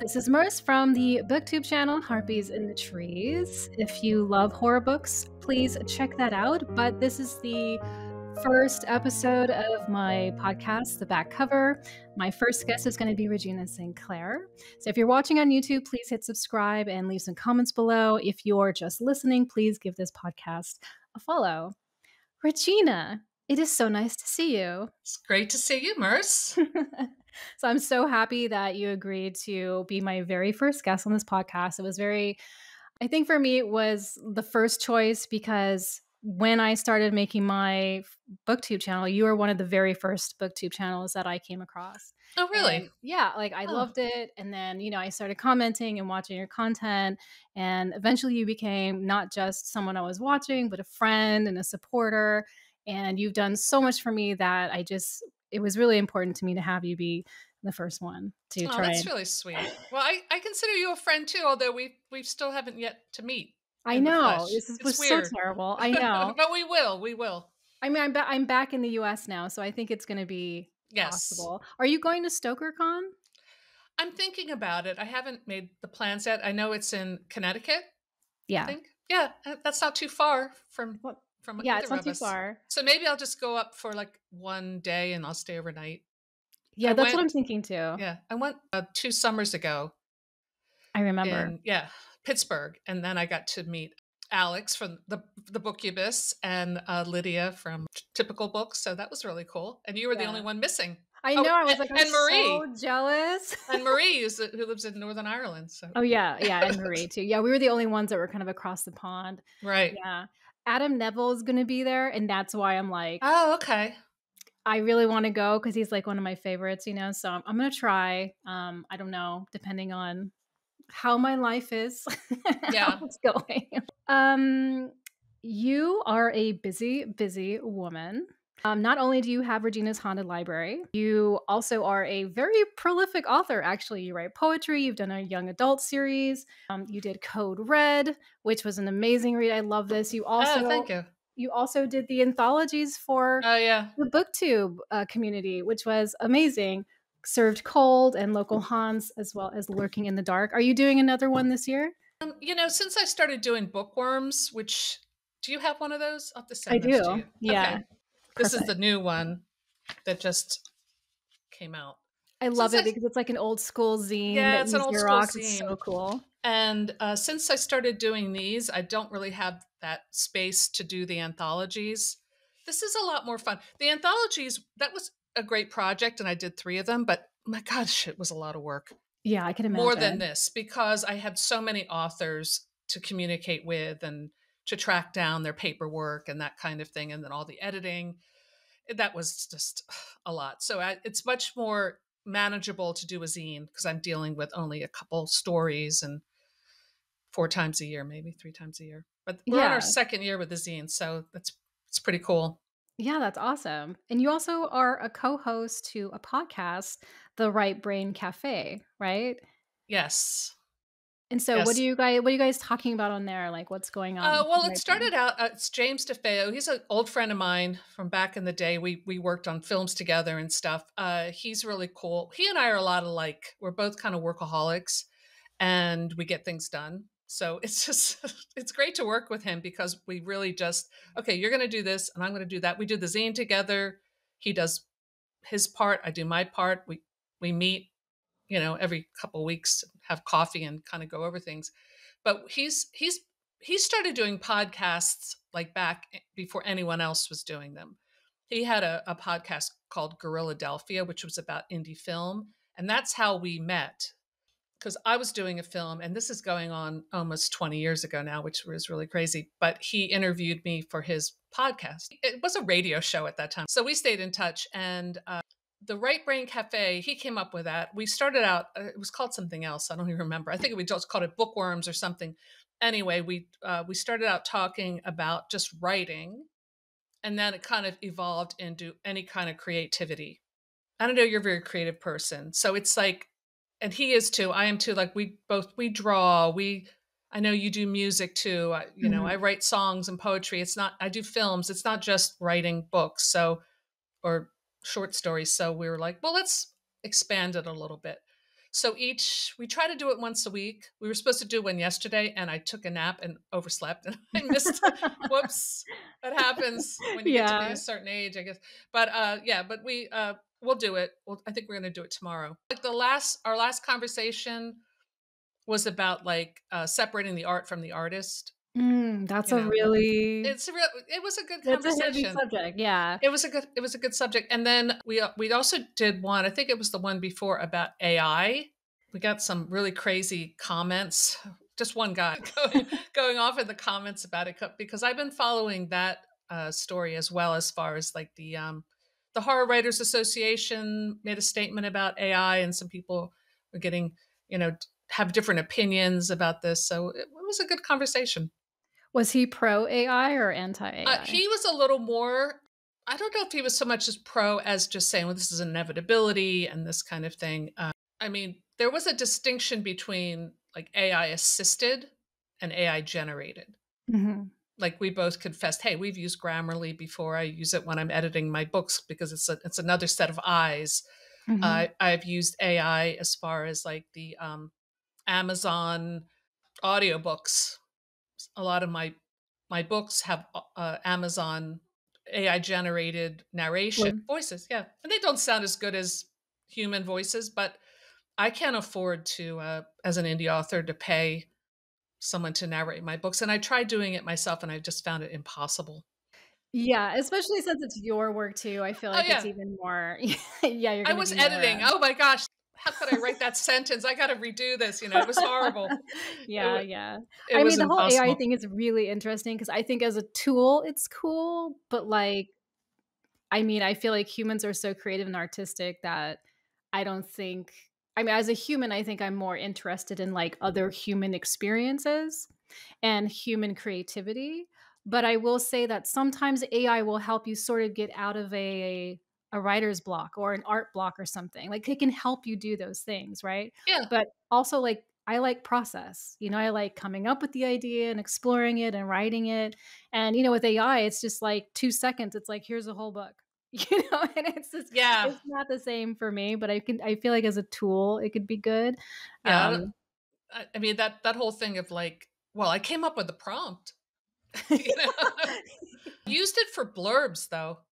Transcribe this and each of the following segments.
This is Merce from the booktube channel Harpies in the Trees. If you love horror books, please check that out. But this is the first episode of my podcast, The Back Cover. My first guest is going to be Regina St. So if you're watching on YouTube, please hit subscribe and leave some comments below. If you're just listening, please give this podcast a follow. Regina, it is so nice to see you. It's great to see you, Merce. So I'm so happy that you agreed to be my very first guest on this podcast. It was I think for me, it was the first choice because when I started making my booktube channel, you were one of the very first booktube channels that I came across. Oh, really? And yeah, I loved it. And then, I started commenting and watching your content. And eventually you became not just someone I was watching, but a friend and a supporter. And you've done so much for me that it was really important to me to have you be the first one to try. That's really sweet. Well, I consider you a friend too, although we still haven't yet to meet. I know this was weird. So terrible. I know, but we will. I mean, I'm back in the U.S. now, so I think it's going to be possible. Are you going to StokerCon? I'm thinking about it. I haven't made the plans yet. I know it's in Connecticut. Yeah, I think. Yeah, that's not too far from. Yeah, it's not too far. So maybe I'll just go up for like one day and I'll stay overnight. Yeah, that's what I'm thinking too. Yeah, I went 2 summers ago. I remember. Pittsburgh, and then I got to meet Alex from the Bookubists and Lydia from Typical Books. So that was really cool. And you were the only one missing. I know. I was like, I'm Marie. So jealous. And Marie, who lives in Northern Ireland. So. Oh yeah, and Marie too. Yeah, we were the only ones that were kind of across the pond. Right. Yeah. Adam Neville is going to be there, and that's why I'm like, oh, okay. I really want to go because he's like one of my favorites, So I'm going to try. I don't know, depending on how my life is. Yeah. How it's going. You are a busy woman. Not only do you have Regina's Haunted Library, you also are a very prolific author, actually. You write poetry, you've done a young adult series, you did Code Red, which was an amazing read. I love this. You also thank you. You also did the anthologies for the booktube community, which was amazing. Served Cold and Local Haunts, as well as Lurking in the Dark. Are you doing another one this year? Since I started doing Bookworms, which, do you have one of those? I'll have to send I do. To you. Yeah. Okay. This is the new one that just came out. I love it because it's like an old school zine. Yeah, it's an old school zine. It's so cool. And since I started doing these, I don't really have that space to do the anthologies. This is a lot more fun. The anthologies, that was a great project, and I did 3 of them, but my gosh, it was a lot of work. Yeah, I can imagine. More than this, because I had so many authors to communicate with and to track down their paperwork and that kind of thing, and then all the editing. That was just a lot. So it's much more manageable to do a zine because I'm dealing with only a couple stories and 4 times a year, maybe 3 times a year. But we're on our 2nd year with the zine, so it's pretty cool. Yeah, that's awesome. And you also are a co-host to a podcast, The Right Brain Cafe, right? Yes. And so what are you guys talking about on there? Like, what's going on? Well, it started out, it's James DeFeo. He's an old friend of mine from back in the day. We worked on films together and stuff. He's really cool. He and I are a lot alike. We're both kind of workaholics and we get things done. So it's great to work with him because we really just, okay, you're going to do this and I'm going to do that. We do the zine together. He does his part. I do my part. We meet, every couple of weeks, have coffee and kind of go over things. But he started doing podcasts like back before anyone else was doing them. He had a podcast called Guerrilladelphia, which was about indie film. And that's how we met. Because I was doing a film, and this is going on almost 20 years ago now, which was really crazy. But he interviewed me for his podcast. It was a radio show at that time. So we stayed in touch. And the Right Brain Cafe, he came up with that. We started out, it was called something else. I don't even remember. I think we just called it Bookworms or something. Anyway, we started out talking about just writing. And then it kind of evolved into any kind of creativity. I don't know, you're a very creative person. So it's like, and he is too. I am too. Like we draw. I know you do music too. I write songs and poetry. I do films. It's not just writing books. Or short stories. So we were like, well, let's expand it a little bit. So we try to do it once a week. We were supposed to do one yesterday, and I took a nap and overslept, and I missed. Whoops, that happens when you get to be a Yeah. certain age, I guess. But yeah, but we'll do it. I think we're going to do it tomorrow. Like our last conversation was about like separating the art from the artist. That's You a know, really it was a good that's a heavy conversation. subject, yeah. It was a good subject. And then we also did one, I think it was the one before, about AI. We got some really crazy comments. Just one guy going off in the comments about it, because I've been following that story as well, as far as like the Horror Writers Association made a statement about AI, and some people were getting, have different opinions about this. So it was a good conversation. Was he pro AI or anti AI? He was a little more. I don't know if he was so much as pro as just saying, well, this is an inevitability and this kind of thing. I mean, there was a distinction between like AI assisted and AI generated. Mhm. Like we both confessed, hey, we've used Grammarly before. I use it when I'm editing my books because it's another set of eyes. Mhm. I've used AI as far as like the Amazon audiobooks. A lot of my books have Amazon AI generated narration Would voices. Yeah, and they don't sound as good as human voices, but I can't afford to, as an indie author, to pay someone to narrate my books. And I tried doing it myself, and I just found it impossible. Yeah, especially since it's your work too, I feel Oh like it's yeah, even more yeah, you're I gonna was be editing. more Oh my gosh, how could I write that sentence? I got to redo this. It was horrible. It, Yeah, yeah. it I was mean, the whole AI impossible. thing is really interesting because I think as a tool, it's cool, but, like, I mean, I feel like humans are so creative and artistic that I don't think I mean, as a human, I think I'm more interested in, like, other human experiences and human creativity. But I will say that sometimes AI will help you sort of get out of a writer's block or an art block or something. Like it can help you do those things, right? Yeah, But also like I like process. I like coming up with the idea and exploring it and writing it. And with AI, it's just like 2 seconds. It's like here's a whole book. And yeah, it's not the same for me, but I feel like as a tool it could be good. yeah. Um I mean that whole thing of like, well, I came up with the prompt. you know, Used it for blurbs though.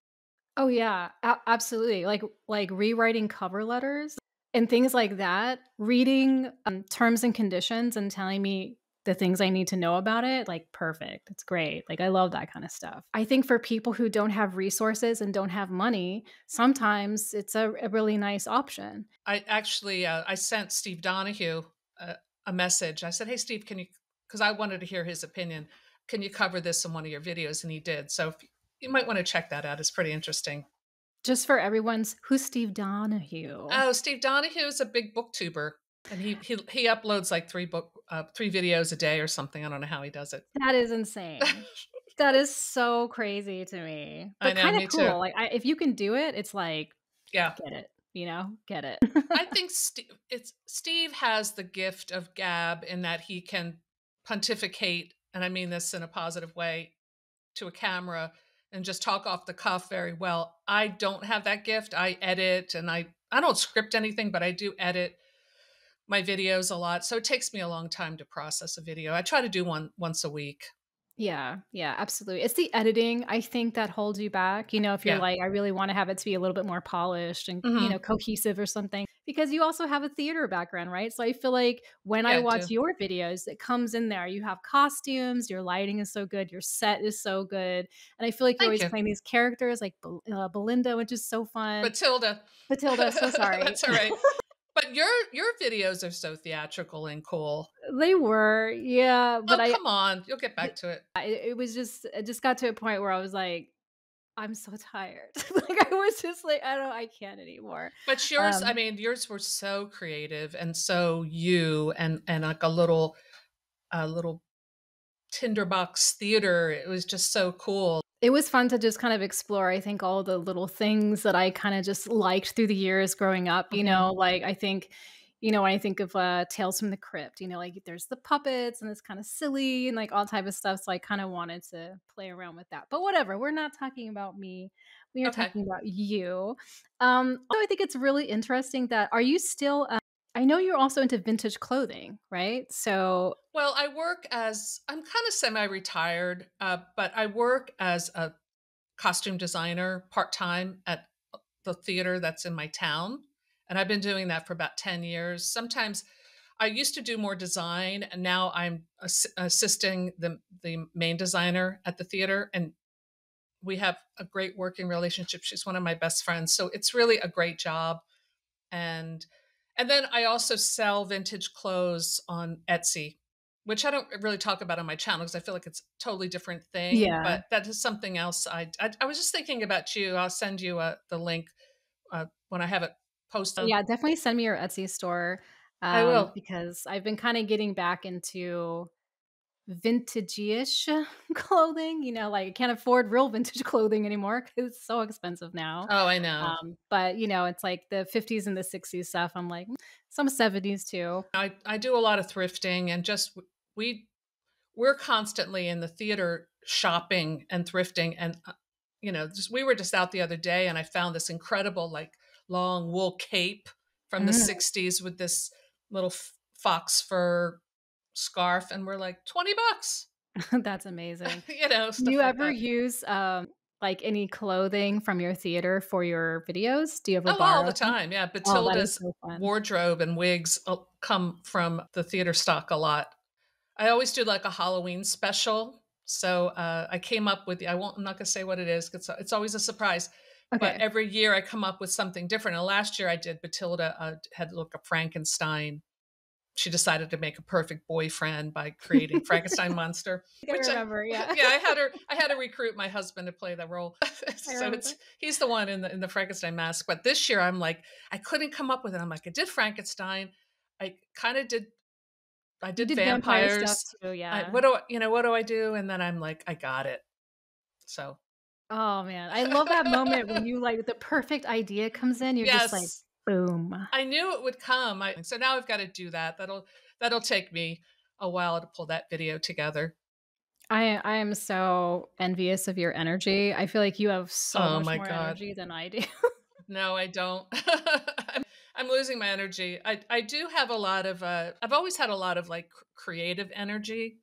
Oh yeah, absolutely. Like rewriting cover letters and things like that, reading terms and conditions and telling me the things I need to know about it, like perfect. It's great. Like I love that kind of stuff. I think for people who don't have resources and don't have money, sometimes it's a really nice option. I actually I sent Steve Donahue a message. I said, "Hey Steve, can you?" Because I wanted to hear his opinion. Can you cover this in one of your videos? And he did. So you might want to check that out. It's pretty interesting. Just for everyone's who's Steve Donahue? Oh, Steve Donahue is a big booktuber, and he uploads like three videos a day or something. I don't know how he does it. That is insane. That is so crazy to me, I but know, kind of me too. cool. Like if you can do it, it's like Yeah, get it, get it. I think Steve has the gift of gab in that he can pontificate, and I mean this in a positive way, to a camera and just talk off the cuff very well. I don't have that gift. I edit, and I don't script anything, but I do edit my videos a lot. So it takes me a long time to process a video. I try to do one once a week. Yeah, yeah, absolutely. It's the editing, I think, that holds you back, if you're Yeah. like, "I really wanna have it to be a little bit more polished and, Hmm. cohesive or something," because you also have a theater background, right? So I feel like when I Yeah, I watch do. your videos, it comes in there. You have costumes, your lighting is so good, your set is so good, and I feel like you're Thank always you. playing these characters like Belinda, which is so fun. Matilda. Matilda, so sorry. That's all right. But your videos are so theatrical and cool. They were, yeah, but Oh, come on. You'll get back to it. it was just it just got to a point where I was like, "I'm so tired." Like, I was just like, I can't anymore." But yours, I Um, mean, yours were so creative and so you, and like a little tinderbox theater. It was just so cool. it was fun to just kind of explore, I think, all the little things that I kinda just liked through the years growing up, Mhm. like, I think, when I think of, Tales from the Crypt, like, there's the puppets, and it's kinda silly and, like, all type of stuff, so I kinda wanted to play around with that. But whatever, we're not talking about me, we are Okay. talking about you. Also, I think it's really interesting that are you still, I know you're also into vintage clothing, right? So Well, I'm kind of semi-retired, but I work as a costume designer part-time at the theater that's in my town. And I've been doing that for about 10 years. Sometimes I used to do more design, and now I'm assisting the main designer at the theater. And we have a great working relationship. She's one of my best friends. So it's really a great job. And then I also sell vintage clothes on Etsy, which I don't really talk about on my channel because I feel like it's a totally different thing. yeah. But that is something else. I was just thinking about you. I'll send you the link when I have it posted. Yeah, definitely send me your Etsy store, I will. because I've been kinda getting back into vintage-ish clothing, like, I can't afford real vintage clothing anymore because it's so expensive now. Oh, I know. But, it's like the '50s and the '60s stuff, I'm like, some '70s too. I do a lot of thrifting, and just we we're constantly in the theater shopping and thrifting. And just we were just out the other day, and I found this incredible like long wool cape from the Mm, 60s with this little fox fur scarf, and we're like $20. that's amazing. Do Stuff you like ever that. use, like, any clothing from your theater for your videos? Do you ever Oh, all the borrow some? time. Yeah, Oh, that is Batilda's so fun. wardrobe and wigs come from the theater stock a lot. I always do like a Halloween special. So I came up with, I'm not going to say what it is. It's always a surprise. But Okay. every year I come up with something different. And last year I did, Batilda had to look up Frankenstein. She decided to make a perfect boyfriend by creating Frankenstein monster, I which remember, yeah. yeah, I had to recruit my husband to play that role. I So remember. he's the one in the Frankenstein mask. But this year I'm like, I couldn't come up with it. I'm like, I did Frankenstein. I kind of did I You did did vampire stuff vampires. too, I yeah. what do I do? And then I'm like, I got it. So Oh, man. I love that moment when the perfect idea comes in, you're just like, yes, "Boom." I knew it would come. So now I've got to do that. That'll take me a while to pull that video together. I am so envious of your energy. I feel like you have so Oh much my more God. energy than I do. No, I don't. I'm losing my energy. I do have a lot of I've always had a lot of like creative energy,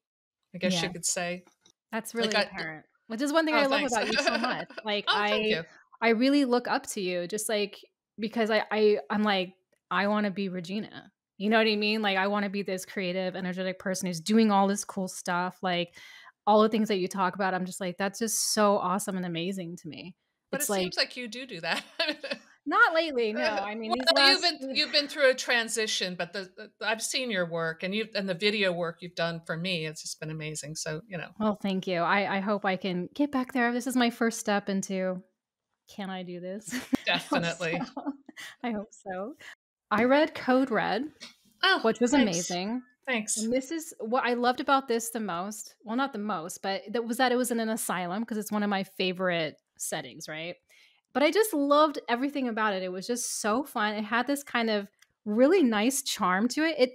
I guess you Yeah, could say. that's Like really apparent, which is one thing oh, I love thanks. about you so much. Like, Oh, thank I you. I really look up to you just, like, because I'm like, I wanna be Regina. You know what I mean? Like, I wanna be this creative, energetic person who's doing all this cool stuff, like, all the things that you talk about, I'm just like, that's just so awesome and amazing to me. But it It's like seems like you do that. not lately, no, I mean, Well, these last you've been through a transition, but I've seen your work, and the video work you've done for me. It's just been amazing. So well, thank you. I hope I can get back there. This is my first step into, "Can I do this?" I hope so. definitely. I hope so. I read Code Red, Oh, which was thanks, amazing, thanks. and this is what I loved about this the most, well, not the most, but that it was in an asylum because it's one of my favorite settings, right? But I just loved everything about it. It was just so fun. It had this kind of really nice charm to it. It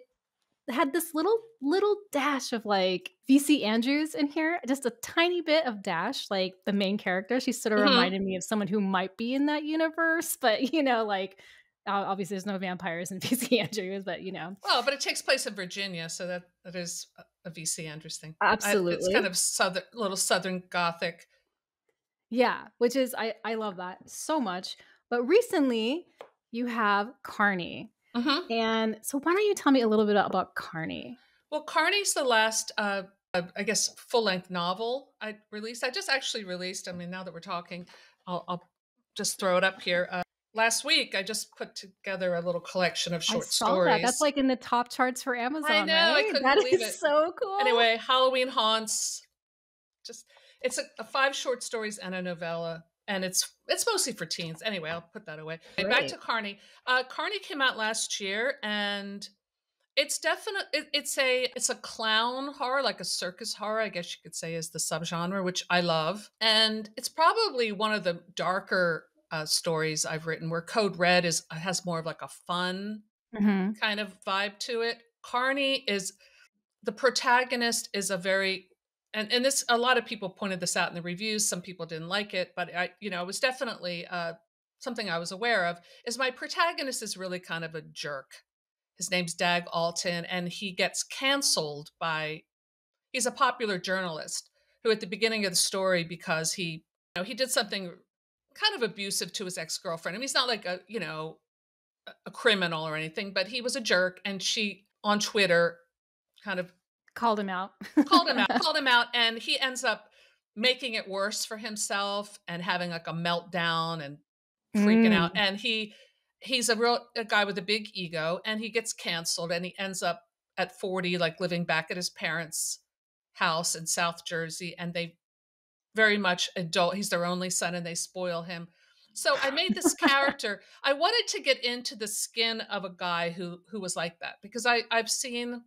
had this little dash of, like, VC Andrews in here, just a tiny bit of dash, like, the main character, she sort of Hmm. reminded me of someone who might be in that universe, but, like, obviously, there's no vampires in VC Andrews, but, Well, but it takes place in Virginia, so that is a VC interesting. It's kind absolutely. of little southern gothic. Yeah, which is I love that so much, but recently, you have Carney, Hmm. and so why don't you tell me a little bit about Carney? Well, Carney's the last, I guess, full length novel I released. I just actually released. I mean, now that we're talking, I'll just throw it up here. Last week, I just put together a little collection of I short saw that, that's, stories. like, in the top charts for I Amazon, know, I right? couldn't That believe is it. so cool. Anyway, Halloween haunts. Just it's a five short stories and a novella, and it's mostly for teens. Anyway, I'll put that away. Okay, back Great. to Carney. Carney came out last year, and it's definitely it's a clown horror, like a circus horror, I guess you could say, is the subgenre, which I love. And it's probably one of the darker stories I've written, where Code Red has more of like a fun Mhm. kind of vibe to it. Carney is the protagonist is a very and this a lot of people pointed this out in the reviews. Some people didn't like it, but it was definitely something I was aware of. Is my protagonist is really kind of a jerk, His name's Dag Alton, and he gets canceled by, he's a popular journalist who at the beginning of the story, because he did something kind of abusive to his ex-girlfriend. I mean, he's not like a criminal or anything, but he was a jerk, and she on Twitter kind of Called him out. called him out, and he ends up making it worse for himself and having like a meltdown and freaking out. Mm. And he's a guy with a big ego, and he gets canceled, and he ends up at 40 like living back at his parents' house in South Jersey, and they very much adult. He's their only son, and they spoil him. So I made this character. I wanted to get into the skin of a guy who was like that, because I've seen,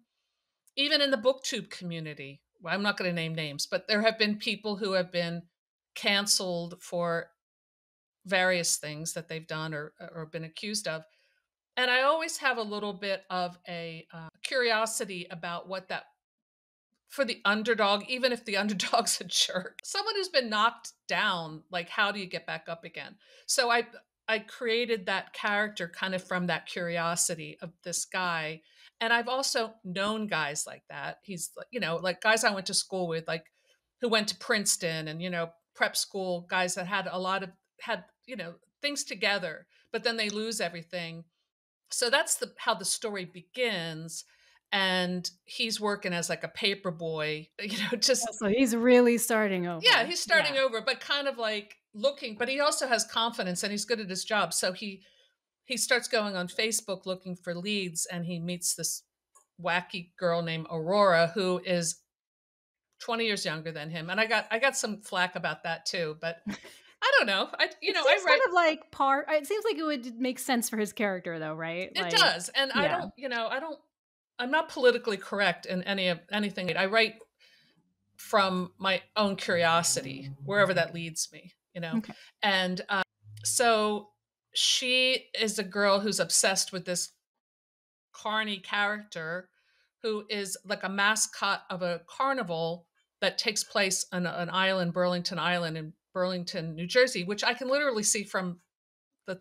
even in the booktube community, well, I'm not going to name names, but there have been people who have been canceled for various things that they've done or been accused of. And I always have a little bit of a curiosity about what that, for the underdog, even if the underdog's a jerk, someone who's been knocked down, like how do you get back up again? So I created that character kind of from that curiosity of this guy. And I've also known guys like that. He's, like guys I went to school with, like who went to Princeton and, prep school, guys that had things together, but then they lose everything. So that's how the story begins. And he's working as like a paper boy, just, So he's really starting over. yeah, he's starting over, but kind of like looking, but he also has confidence and he's good at his job. So he starts going on Facebook looking for leads, and he meets this wacky girl named Aurora, who is 20 years younger than him. And I got some flack about that too, but I don't know. I Seems write kind of like it seems like it would make sense for his character though, right? it Like, does. And yeah. I'm not politically correct in anything. I write from my own curiosity, wherever that leads me, Okay. And so she is a girl who's obsessed with this Carni character, who is like a mascot of a carnival that takes place on an island, Burlington Island in Burlington, New Jersey, which I can literally see from the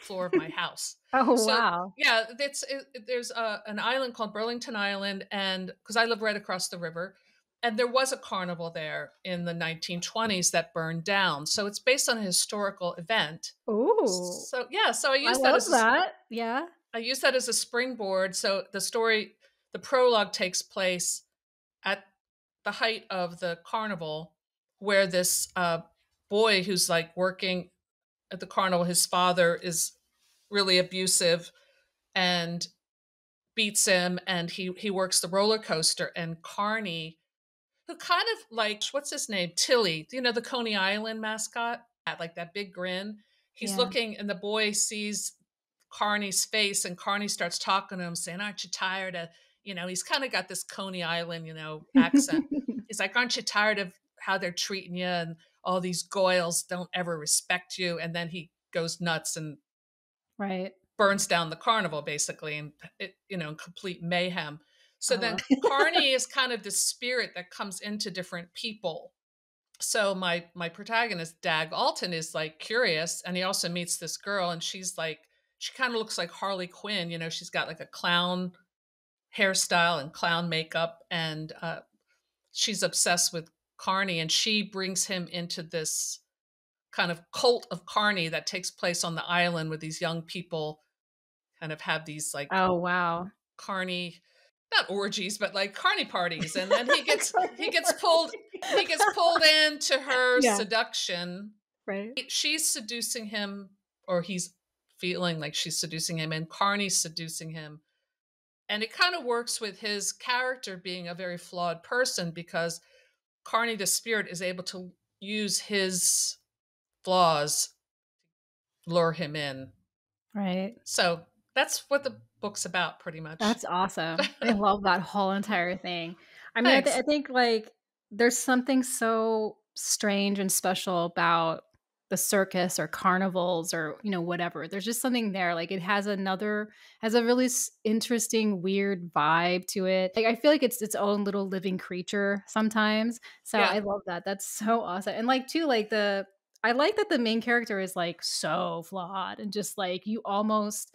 floor of my house. Oh, So wow. yeah, there's an island called Burlington Island, and because I live right across the river, and there was a carnival there in the 1920s that burned down. So it's based on a historical event. Ooh. So yeah, so I love that. Yeah. I use that as a springboard. So the prologue takes place at the height of the carnival, where this boy who's like working at the carnival, his father is really abusive and beats him, and he works the roller coaster. And Carney, who kind of like, what's his name, Tilly, the Coney Island mascot, like that big grin. He's Yeah. looking, and the boy sees Carney's face, and Carney starts talking to him, saying, "Aren't you tired of?" He's kind of got this Coney Island, accent. He's like, "Aren't you tired of how they're treating you, and all these goyles don't ever respect you?" And then he goes nuts and Right. burns down the carnival, basically, and in complete mayhem. So Oh, then wow. Carney is kind of the spirit that comes into different people. So my protagonist, Dag Alton, is like curious, and he also meets this girl, and she's like, she kind of looks like Harley Quinn. She's got like a clown hairstyle and clown makeup, and she's obsessed with Carney, and she brings him into this kind of cult of Carney that takes place on the island, where these young people kind of have these like Oh, wow. Carney, not orgies, but like Carney parties, and then he gets pulled into her Yeah. seduction. Right. She's seducing him, or he's feeling like she's seducing him, and Carney's seducing him. And it kind of works with his character being a very flawed person, because Carney, the spirit, is able to use his flaws, lure him in. Right. So that's what the book's about, pretty much. That's awesome. I love that whole entire thing. I mean, Thanks. I think like there's something so strange and special about the circus or carnivals or whatever. There's just something there. Like it has a really interesting weird vibe to it. Like I feel like it's its own little living creature sometimes. So Yeah. I love that. That's so awesome. And like too, like I like that the main character is like so flawed and just like you almost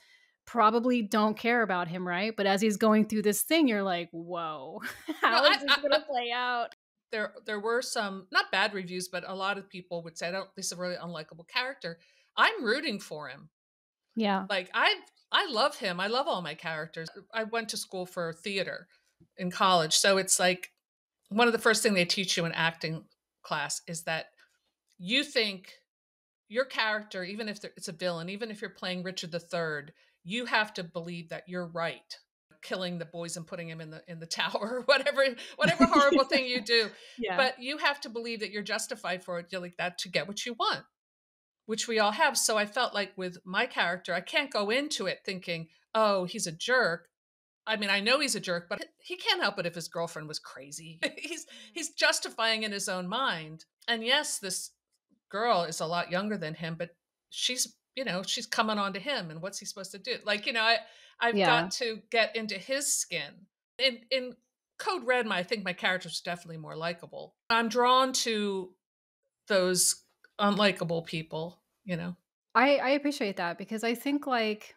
probably don't care about him, right? But as he's going through this thing, you're like, whoa, Well, how is this going to play out? there were some not bad reviews, but a lot of people would say, "I don't. This is a really unlikable character." I'm rooting for him. Yeah. Like I love him. I love all my characters. I went to school for theater in college, so it's like one of the first thing they teach you in acting class is that you think your character, even if it's a villain, even if you're playing Richard III, you have to believe that you're right, killing the boys and putting him in the tower or whatever horrible thing you do. Yeah. But you have to believe that you're justified for it. You're like that to get what you want, which we all have. So I felt like with my character, I can't go into it thinking, oh, he's a jerk. I mean, I know he's a jerk, but he can't help it if his girlfriend was crazy. He's justifying in his own mind. And yes, this girl is a lot younger than him, but she's coming on to him, and what's he supposed to do? Like, I've Yeah. got to get into his skin. In Code Red, I think my character's definitely more likable. I'm drawn to those unlikable people. I appreciate that because I think like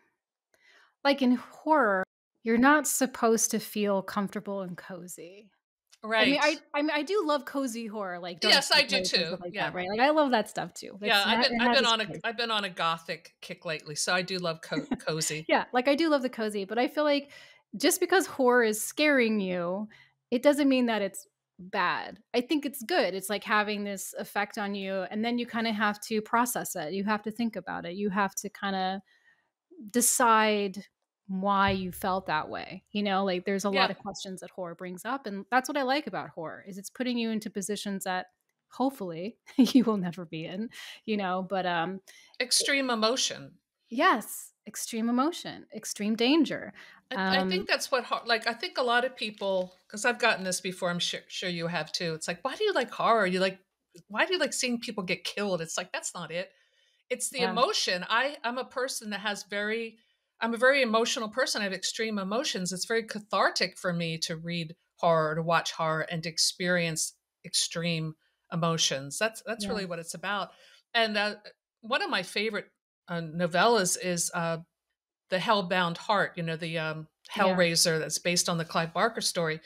in horror, you're not supposed to feel comfortable and cozy. Right. I mean, I do love cozy horror, like dark Yes, I do secrets and too. stuff like Yeah. that, right? Like I love that stuff too. Yeah, It has its place. I've been on a gothic kick lately, so I do love cozy. Yeah, like I do love the cozy, but I feel like just because horror is scaring you, it doesn't mean that it's bad. I think it's good. It's like having this effect on you, and then you kind of have to process it. You have to think about it. You have to kind of decide why you felt that way. Like there's a lot Yeah, of questions that horror brings up, and that's what I like about horror is it's putting you into positions that hopefully you will never be in, but extreme emotion. yes, extreme emotion, extreme danger. I think that's what like I think a lot of people, because I've gotten this before, I'm sure you have too. It's like, why do you like horror? Why do you like seeing people get killed? It's like that's not it. It's the Yeah, emotion. I'm a person that I'm a very emotional person. I have extreme emotions. It's very cathartic for me to read horror, to watch horror, and to experience extreme emotions. That's yeah, really what it's about. And one of my favorite novellas is the Hellbound Heart. The yeah. Hellraiser that's based on the Clive Barker story.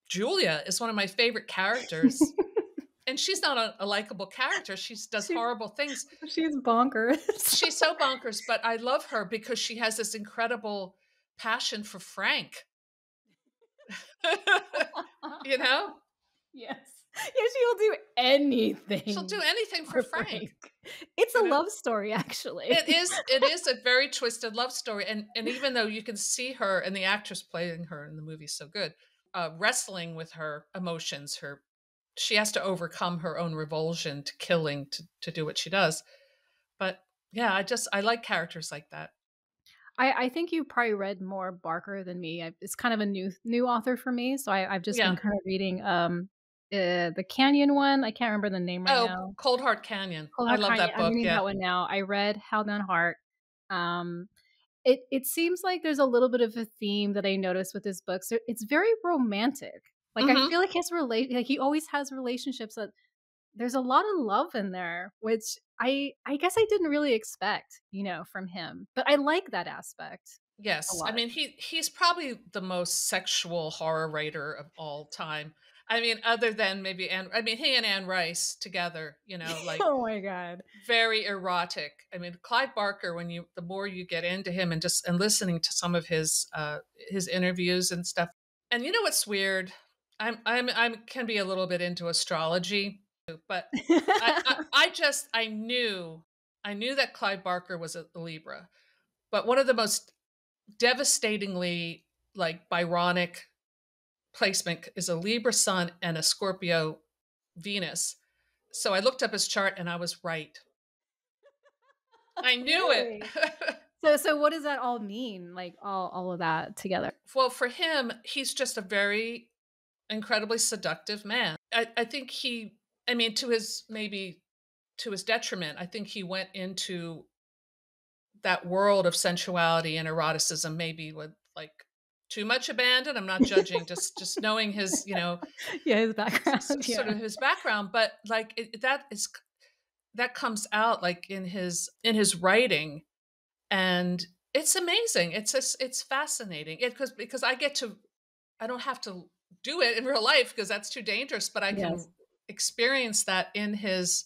Julia is one of my favorite characters, and she's not a likable character. She does she's horrible things. she's bonkers. She's so bonkers, but I love her because she has this incredible passion for Frank. you know, Yes. Yeah, she'll do she'll do anything anything for for Frank. Frank. It's a You know, love story, actually. it is a very twisted love story, and even though you can see her and the actress playing her in the movie is so good, wrestling with her emotions, she has to overcome her own revulsion to killing to do what she does. But yeah, I like characters like that. I think you probably read more Barker than me. It's kind of a new author for me, so I've just been Yeah. kind of reading the Canyon one. I can't remember the name right Oh, now. Cold Heart Canyon. Cold I Heart love Canyon. that I'm book. reading Yeah. that one now. I read Hellbound Heart. Um, it seems like there's a little bit of a theme that I noticed with his books. It's very romantic. Like I hmm feel like like he always has relationships that there's a lot of love in there, which I guess I didn't really expect, from him. But I like that aspect a Yes, I lot. mean he's probably the most sexual horror writer of all time. I mean, other than maybe he and Anne Rice together, like Oh my god. very erotic. I mean, Clive Barker, the more you get into him and listening to some of his interviews and stuff. And you know what's weird? I can be a little bit into astrology, but I knew that Clive Barker was a Libra. But one of the most devastatingly like Byronic placement is a Libra Sun and a Scorpio Venus. So I looked up his chart and I was right. I knew it. Really? So what does that all mean? Like all of that together? Well, for him, he's just a very incredibly seductive man. I think I mean, to his detriment, I think he went into that world of sensuality and eroticism maybe with like too much abandon. I'm not judging, just knowing his, Yeah, his background. sort Yeah. of his background, but like that comes out like in his writing, and It's amazing. It's fascinating. Because I don't have to do it in real life because that's too dangerous, but I Yes. can experience that in his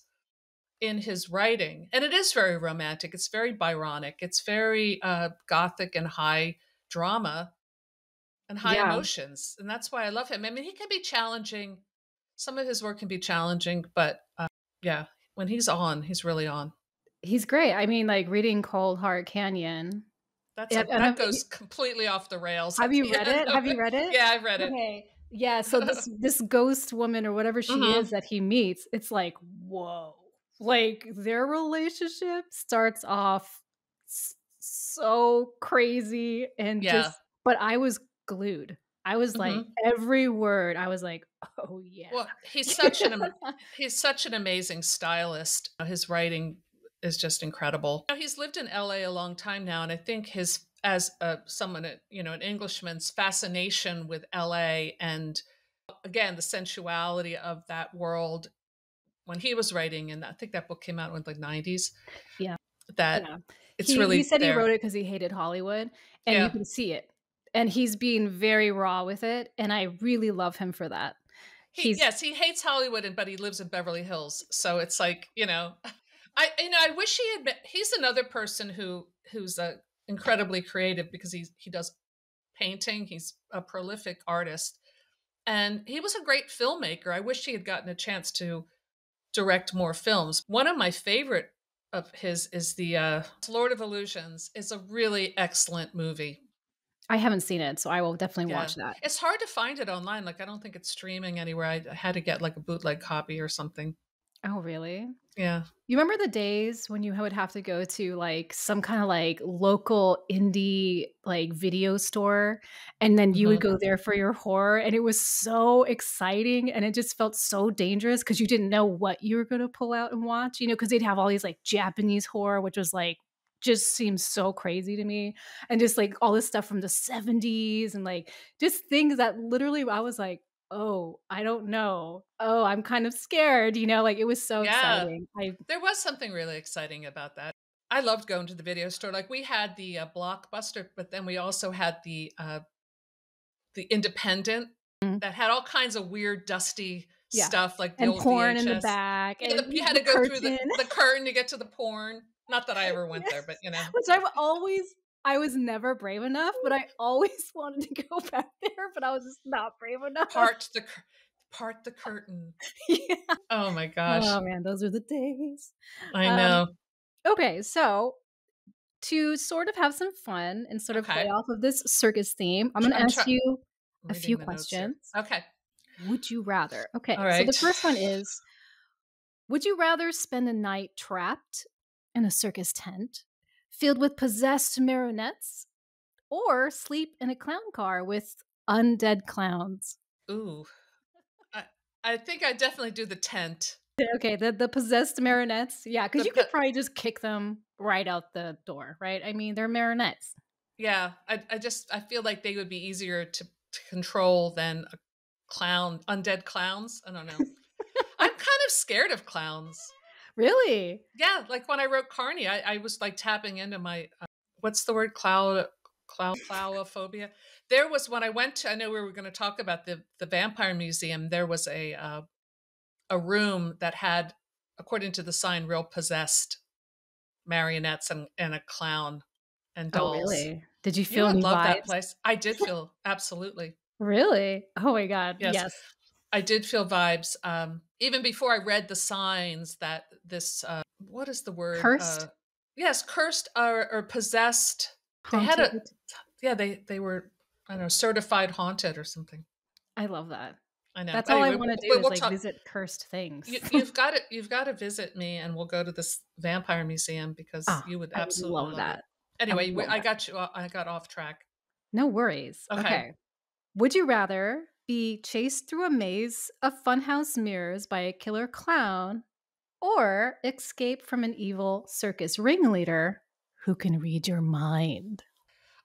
writing. And it is very romantic. It's very Byronic. It's very gothic and high drama and high Yeah. emotions. And that's why I love him. I mean, he can be challenging. Some of his work can be challenging, but yeah, when he's on, he's really on. He's great. I mean, like reading Cold Heart Canyon. That goes completely off the rails Have at you the read end it? of Have you it. read it? Yeah, I've read it. Okay. Yeah, so this ghost woman or whatever she is Hmm. that he meets, it's like, whoa. Like their relationship starts off so crazy and Yeah. just but I was glued. I was like Hmm. every word, I was like, "Oh yeah." Well, he's such an amazing stylist. His writing is just incredible. He's lived in LA a long time now, and I think his as someone an Englishman's fascination with LA and again the sensuality of that world when he was writing, and I think that book came out in the 90s. Yeah. That Yeah. it's He really said he there. wrote it because he hated Hollywood, and you Yeah. can see it. And he's being very raw with it, and I really love him for that. He's He hates Hollywood, but he lives in Beverly Hills, so it's like I wish he had. He's another person who's incredibly creative because he does painting. He's a prolific artist, and he was a great filmmaker. I wish he had gotten a chance to direct more films. One of my favorite of his is the Lord of Illusions. Is a really excellent movie. I haven't seen it, so I will definitely Yeah, watch that. it's hard to find it online. Like I don't think it's streaming anywhere. I had to get like a bootleg copy or something. Oh, really? Yeah. You remember the days when you would have to go to, like, some kinda, like, local indie, like, video store, and then you would Hmm. go there for your horror, and it was so exciting, and it just felt so dangerous because you didn't know what you were gonna pull out and watch, because 'cause they'd have all these, like, Japanese horror, which was, like just seems so crazy to me, and just, like, all this stuff from the '70s and, like, just things that literally I was like, "Oh, I don't know. Oh, I'm kind of scared," like, it was so Yeah. exciting. I There was something really exciting about that. I loved going to the video store. Like we had the Blockbuster, but then we also had the Independent mm, that had all kinds of weird, dusty yeah, stuff, like the and old porn in the VHS. back Yeah, and you had the to go through curtain. the curtain to get to the porn. Not that I ever went there, but Yes, which I was never brave enough, but I always wanted to go back there, but I was just not brave enough. part the cur- part the curtain. Yeah. Oh my gosh, Oh, man, those are the days. I Um, know. okay, so to sort of have some fun and sort of play Okay, off of this circus theme, I'm gonna I'm ask you a reading few the notes here. questions. Okay, Would you rather? all Okay, so the right. first one is, would you rather spend a night trapped in a circus tent filled with possessed marionettes or sleep in a clown car with undead clowns? Ooh, I I think I definitely do the tent. Okay, the possessed marionettes. Yeah, because The you could probably just kick them right out the door, right? I mean, they're marionettes. Yeah, I feel like they would be easier to control than a clown, undead clowns. I don't know. I'm kind of scared of clowns. Really? Yeah, like when I wrote Carney, I was like tapping into my what's the word clowophobia. There was when I went to I know we were going to talk about the Vampire Museum. There was a room that had, according to the sign, real possessed marionettes and a clown and Oh, dolls. really? Did you You feel would any love that vibes? place. I did feel absolutely. Really? Oh my god, Yes, yes. I did feel vibes. Even before I read the signs that this, what is the word? Cursed? Yes, cursed or possessed. They had Haunted? a, yeah, they were, I don't know, certified haunted or something. I love that. I know. That's all I Anyway, wanna do is, we'll like, talk. visit cursed things. You've got to visit me, and we'll go to this vampire museum because Ah, you would I would absolutely love love it. that. I would Anyway, love I that. got you. I got off track. No worries. Okay. Okay. Would you rather be chased through a maze of funhouse mirrors by a killer clown or escape from an evil circus ringleader who can read your mind?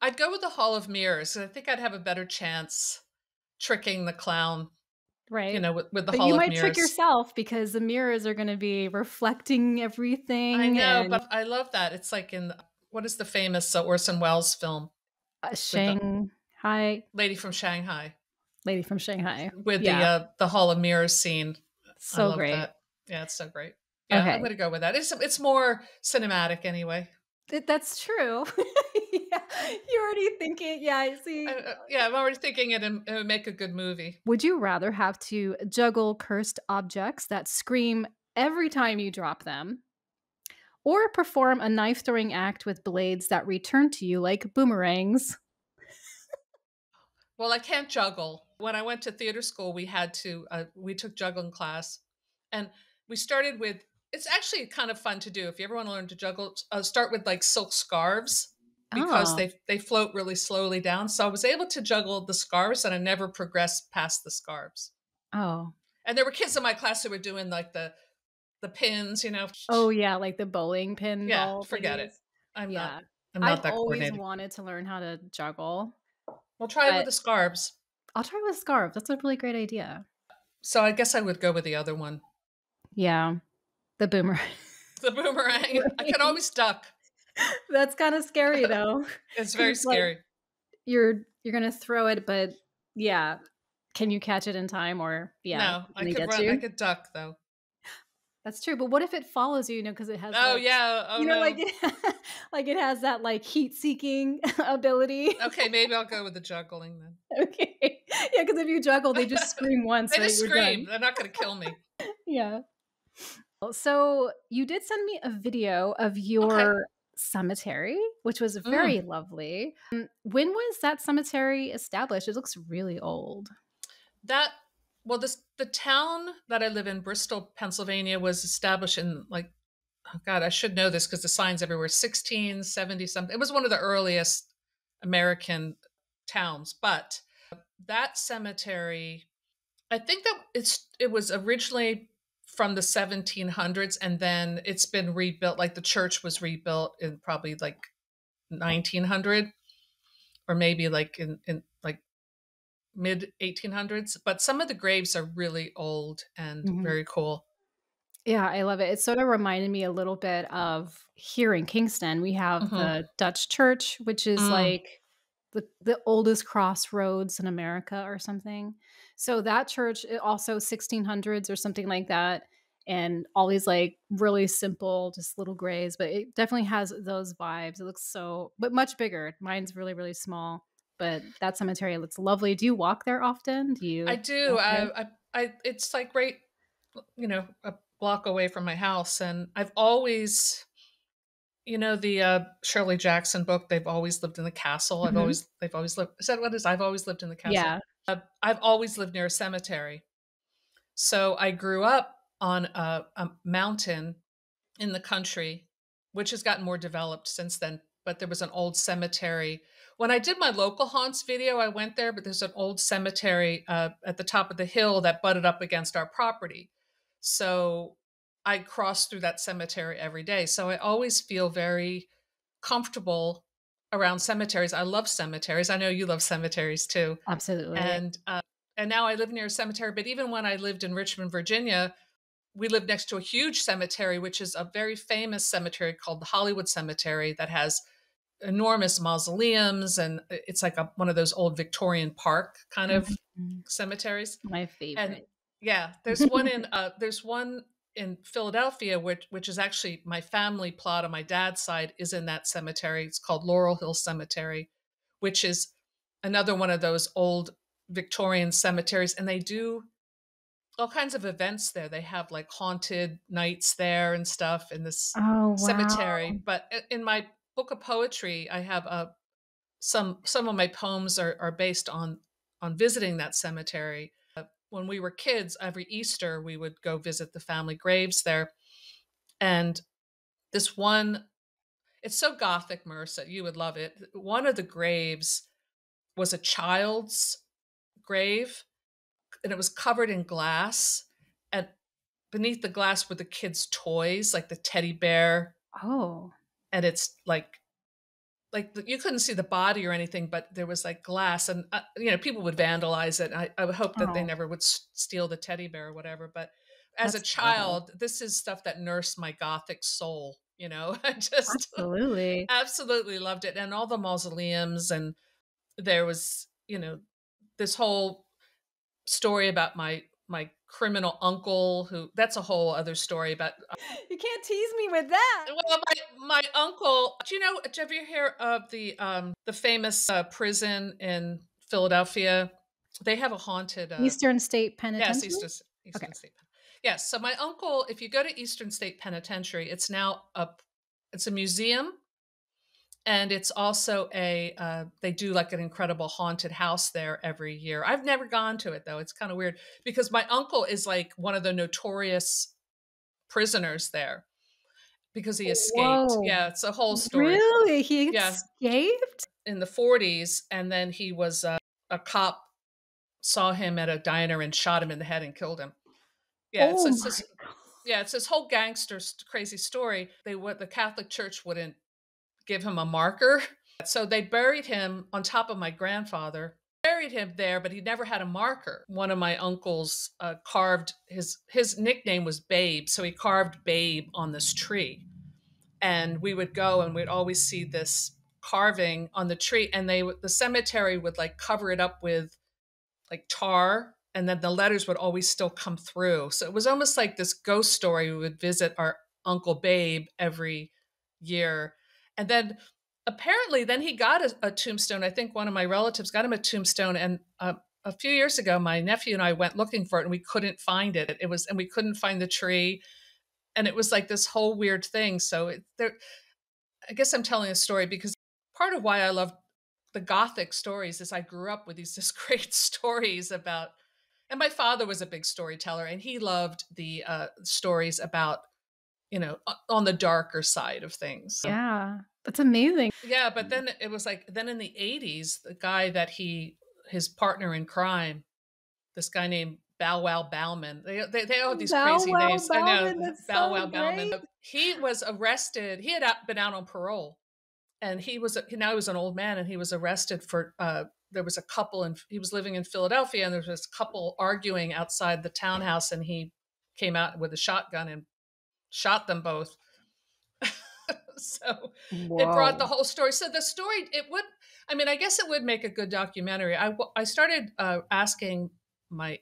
I'd go with the Hall of Mirrors. I think I'd have a better chance tricking the clown, Right? with the But Hall you of might trick Mirrors. yourself because the mirrors are gonna be reflecting I everything know, and but I love that. It's like what is the famous Orson Welles film with the Shanghai, lady from Shanghai Lady from Shanghai. with Yeah, the Hall of Mirrors scene? I so love great. that. Yeah, it's so great. Yeah, I'm Okay, going to go with that. It's more cinematic anyway. that's true. Yeah, you're already thinking. Yeah, I see. Yeah, I'm already thinking it would make a good movie. Would you rather have to juggle cursed objects that scream every time you drop them, or perform a knife throwing act with blades that return to you like boomerangs? Well, I can't juggle. When I went to theater school, we took juggling class, and we started with. It's actually kind of fun to do if you ever want to learn to juggle. Start with like silk scarves because Oh, they float really slowly down. So I was able to juggle the scarves, and I never progressed past the scarves. oh, And there were kids in my class who were doing like the pins, oh, yeah, like the bowling pin Yeah, ball forget it. thingies. I'm not. Yeah, I'm I've not that always coordinated. wanted to learn how to juggle, We'll try it with but the scarves. I'll try with scarves. That's a really great idea. So I guess I would go with the other one. Yeah, the boomerang. The boomerang. I can always duck. That's kind of scary though, It's very because like scary. you're gonna throw it, but yeah, can you catch it in time or yeah, No, I when it could gets run. I you? could duck though. That's true, but what if it follows you, because it has Oh like, yeah. Oh like no. like it has that like heat-seeking ability. Okay, maybe I'll go with the juggling then. Okay. Yeah, because if you juggle, they just scream once, They right? just You're scream. done. They're not going to kill me. Yeah. So you did send me a video of Okay. your cemetery, which was Mm. very lovely. When was that cemetery established? It looks really old. That well, the town that I live in, Bristol, Pennsylvania, was established in like oh God, I should know this because the signs everywhere. 1670 something. It was one of the earliest American towns, but that cemetery, I think that it was originally from the 1700s, and then it's been rebuilt. Like the church was rebuilt in probably like 1900, or maybe like in like mid 1800s. But some of the graves are really old and Mhm. very cool. Yeah, I love it. It sort of reminded me a little bit of here in Kingston. We have Hmm. the Dutch church, which is Mm. like the oldest crossroads in America or something. So that church also 1600s or something like that, and all these like really simple just little graves, but it definitely has those vibes. It looks so but much bigger. Mine's really really small, but that cemetery looks lovely. Do you walk there often? Do I you do. walk there? It's like right, a block away from my house, and I've always, the Shirley Jackson book. They've always lived in the castle. Mhm. They've always lived. Is that what it is? I've always lived in the castle. Yeah. I've always lived near a cemetery. So I grew up on a mountain in the country, which has gotten more developed since then. But there was an old cemetery. When I did my local haunts video, I went there, but there's an old cemetery at the top of the hill that butted up against our property. So I cross through that cemetery every day. So I always feel very comfortable around cemeteries. I love cemeteries. I know you love cemeteries too. Absolutely. And now I live near a cemetery. But even when I lived in Richmond, Virginia, we live next to a huge cemetery, which is a very famous cemetery called the Hollywood Cemetery that has enormous mausoleums, and it's like one of those old Victorian park kind of Mhm. cemeteries. My And favorite. yeah, there's one in Philadelphia, which is actually my family plot on my dad's side is in that cemetery. It's called Laurel Hill Cemetery, which is another one of those old Victorian cemeteries, and they do all kinds of events there. They have like haunted nights there and stuff in this Oh, wow. cemetery. But in my book of poetry, I have some of my poems are based on visiting that cemetery. When we were kids, every Easter we would go visit the family graves there. And this one, it's so gothic, Mercer, you would love it. One of the graves was a child's grave, and it was covered in glass. And beneath the glass were the kids' toys, like the teddy bear, Oh. and it's like you couldn't see the body or anything, but there was like glass, and people would vandalize it. I would hope that they Oh, never would steal the teddy bear or whatever. But as a that's terrible. child, this is stuff that nursed my gothic soul. I just Absolutely. absolutely loved it. And all the mausoleums, and there was, this whole story about my criminal uncle, who that's a whole other story about. You can't tease me with that. Well, my uncle, did you hear of the famous prison in Philadelphia? They have a haunted Eastern State yes, Penitentiary? Okay. Eastern State. Yes, so my uncle, if you go to Eastern State Penitentiary, it's now it's a museum, and it's also they do like an incredible haunted house there every year. I've never gone to it though. It's kind of weird because my uncle is like one of the notorious prisoners there because he escaped. Whoa. Yeah, it's a whole story. Really? He Yeah, escaped? in the 40s, and then he was a cop saw him at a diner and shot him in the head and killed him. Yeah, Oh my god. it's this whole crazy story. The Catholic Church wouldn't give him a marker. So they buried him on top of my grandfather. Buried him there, but he never had a marker. One of my uncles carved his nickname was Babe, so he carved Babe on this tree. And we would go and we'd always see this carving on the tree, and the cemetery would like cover it up with like tar, and then the letters would always still come through. So it was almost like this ghost story. We would visit our Uncle Babe every year. And then apparently then he got a tombstone. I think one of my relatives got him a tombstone. And a few years ago, my nephew and I went looking for it, and we couldn't find it. And we couldn't find the tree. And it was like this whole weird thing. So I guess I'm telling a story because part of why I love the gothic stories is I grew up with these just great stories about, and my father was a big storyteller, and he loved the stories about, on the darker side of things. Yeah. That's amazing. Yeah, but then it was like, then in the 80s, the guy that his partner in crime, this guy named Bow Wow Bauman, they all have these Bow crazy Wow names. I know, Bauman, that's Bow so Wow Bauman. great. But he was arrested. He had been out on parole, and now he was an old man, and he was arrested for there was a couple, and he was living in Philadelphia, and there was this couple arguing outside the townhouse, and he came out with a shotgun and shot them both. So it brought the Whoa. whole story. So the story, I guess it would make a good documentary. I started asking my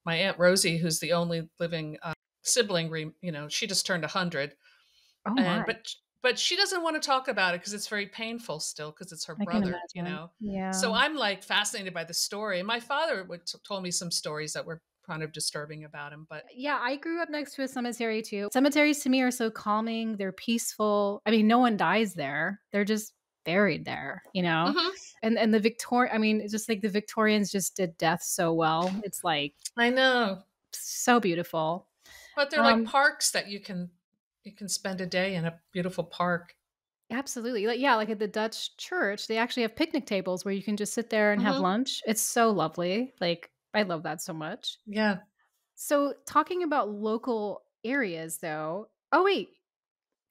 Aunt Rosie, who's the only living sibling, she just turned 100, Oh and my. but she doesn't want to talk about it because it's very painful still, because it's her I can brother. imagine. Yeah. So I'm like fascinated by the story. And my father told me some stories that were kind of disturbing about him, but Yeah, I grew up next to a cemetery too. Cemeteries to me are so calming. They're peaceful. I mean, no one dies there. They're just buried there, you know? Mhm. And the it's just like the Victorians just did death so well. It's like I know. so beautiful. But they're like parks that you can spend a day in a beautiful park. Absolutely. Like at the Dutch church, they actually have picnic tables where you can just sit there and have Mhm. lunch. It's so lovely. Like I love that so much. Yeah. So talking about local areas though. Oh wait,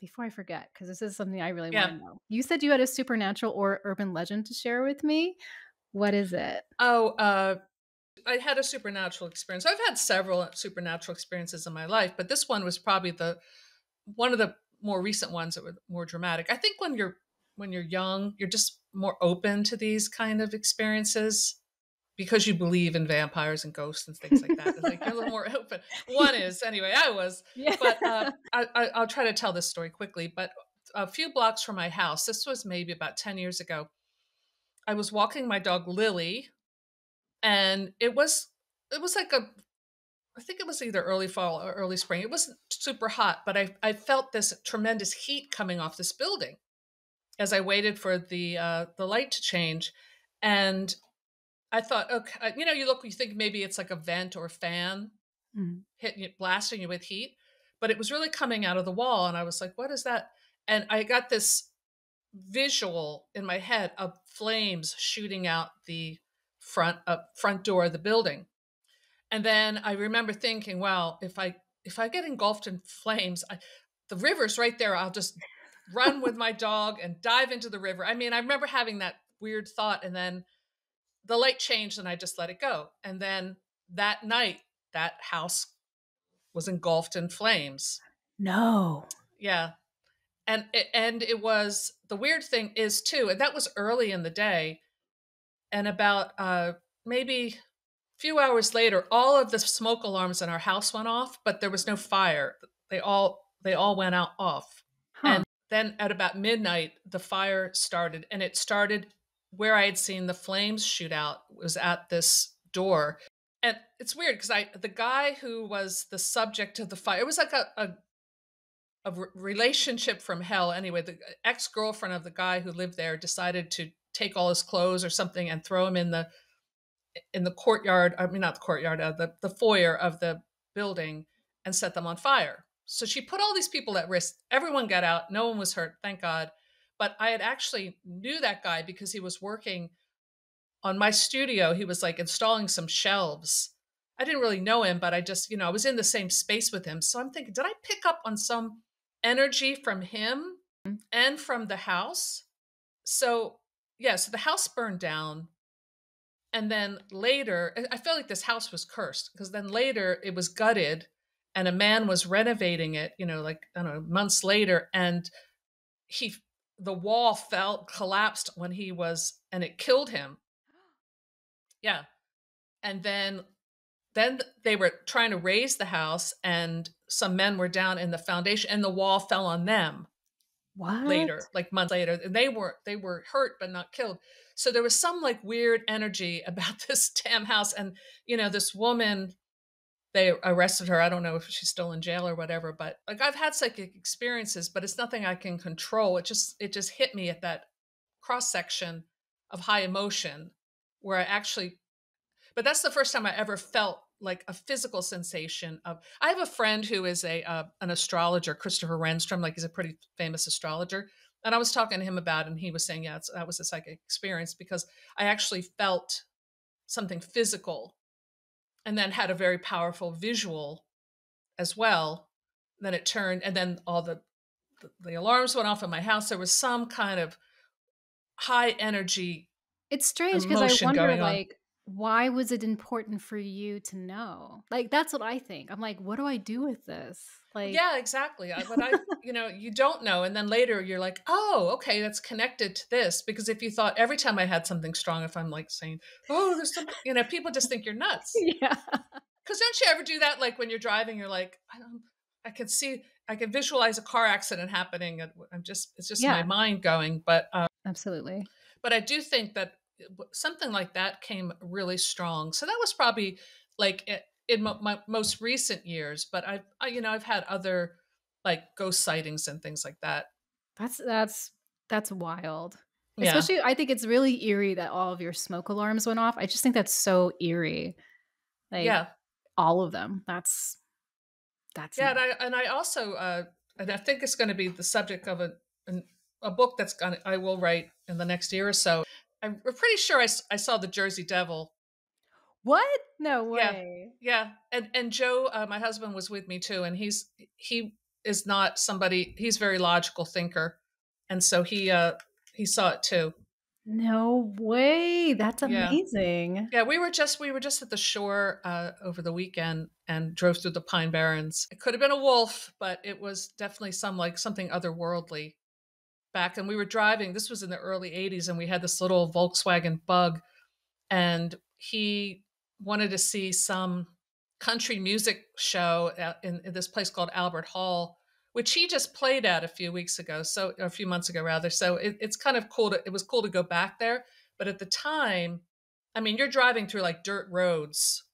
before I forget, because this is something I really want Yeah. to know. You said you had a supernatural or urban legend to share with me. What is it? Oh, I had a supernatural experience. I've had several supernatural experiences in my life, but this one was probably the one of the more recent ones that were more dramatic. I think when you're young, you're just more open to these kind of experiences because you believe in vampires and ghosts and things like that. It's like you're a little more open. One is anyway. I was, Yeah. but I'll try to tell this story quickly. But a few blocks from my house, this was maybe about 10 years ago. I was walking my dog Lily, and it was like I think it was either early fall or early spring. It wasn't super hot, but I felt this tremendous heat coming off this building as I waited for the light to change. And I thought, okay, you think maybe it's like a vent or a fan Mm. hitting you, blasting you with heat, but it was really coming out of the wall. And I was like, what is that? And I got this visual in my head of flames shooting out the front door of the building. And then I remember thinking, well, if I get engulfed in flames, the river's right there. I'll just run with my dog and dive into the river. I mean, I remember having that weird thought, and then the light changed and I just let it go. And then that night, that house was engulfed in flames. No. Yeah. And it was, the weird thing is too, and that was early in the day, and about maybe few hours later, all of the smoke alarms in our house went off, but there was no fire. They all went out off. Huh. And then at about midnight, the fire started, and it started where I had seen the flames shoot out was at this door. And it's weird because the guy who was the subject of the fire, it was like a relationship from hell. Anyway, the ex girlfriend of the guy who lived there decided to take all his clothes or something and throw him in the courtyard. I mean, not the courtyard, the foyer of the building, and set them on fire. So she put all these people at risk. Everyone got out. No one was hurt, thank God. But I had actually knew that guy because he was working on my studio. He was like installing some shelves. I didn't really know him, but I just, I was in the same space with him. So I'm thinking, did I pick up on some energy from him and from the house? So, yeah, so the house burned down. And then later, I felt like this house was cursed because then later it was gutted and a man was renovating it, like, I don't know, months later. And he, the wall collapsed and it killed him. Yeah. And then they were trying to raise the house and some men were down in the foundation and the wall fell on them What? later, like months later, and they were hurt but not killed. So there was some like weird energy about this damn house. And this woman, they arrested her. I don't know if she's still in jail or whatever, but like I've had psychic experiences, but it's nothing I can control. It just hit me at that cross section of high emotion where I actually, but that's the first time I ever felt like a physical sensation of. I have a friend who is an astrologer, Christopher Renstrom, like he's a pretty famous astrologer, and I was talking to him about it, and he was saying, yeah, that was a psychic experience because I actually felt something physical, and then had a very powerful visual as well. Then it turned, and then all the alarms went off in my house. There was some kind of high energy It's strange because I emotion wonder, going on. like, why was it important for you to know? Like, that's what I think. I'm like, "What do I do with this?" Like Yeah, exactly. You don't know. And then later you're like, oh, okay, that's connected to this. Because if you thought every time I had something strong, if I'm like saying, oh, there's something, people just think you're nuts. Yeah. Because don't you ever do that? Like when you're driving, you're like, I can visualize a car accident happening. And it's just my Yeah, mind going. absolutely. But I do think that something like that came really strong. So that was probably like in my most recent years. But I've had other like ghost sightings and things like that. That's wild. Yeah, Especially I think it's really eerie that all of your smoke alarms went off. I just think that's so eerie. Like, yeah, all of them. That's yeah. nuts. And I also and I think it's going to be the subject of a book I will write in the next year or so. I'm pretty sure I saw the Jersey Devil. What? No Yeah, way. yeah. And Joe, my husband, was with me too, and he is not somebody. He's a very logical thinker, and so he saw it too. No way. That's Yeah, amazing. yeah. We were just at the shore over the weekend and drove through the Pine Barrens. It could have been a wolf, but it was definitely something otherworldly. Back, and we were driving. This was in the early '80s, and we had this little Volkswagen Bug, and he wanted to see some country music show in this place called Albert Hall, which he just played at a few months ago rather. So it's kind of cool. It was cool to go back there. But at the time, I mean, you're driving through like dirt roads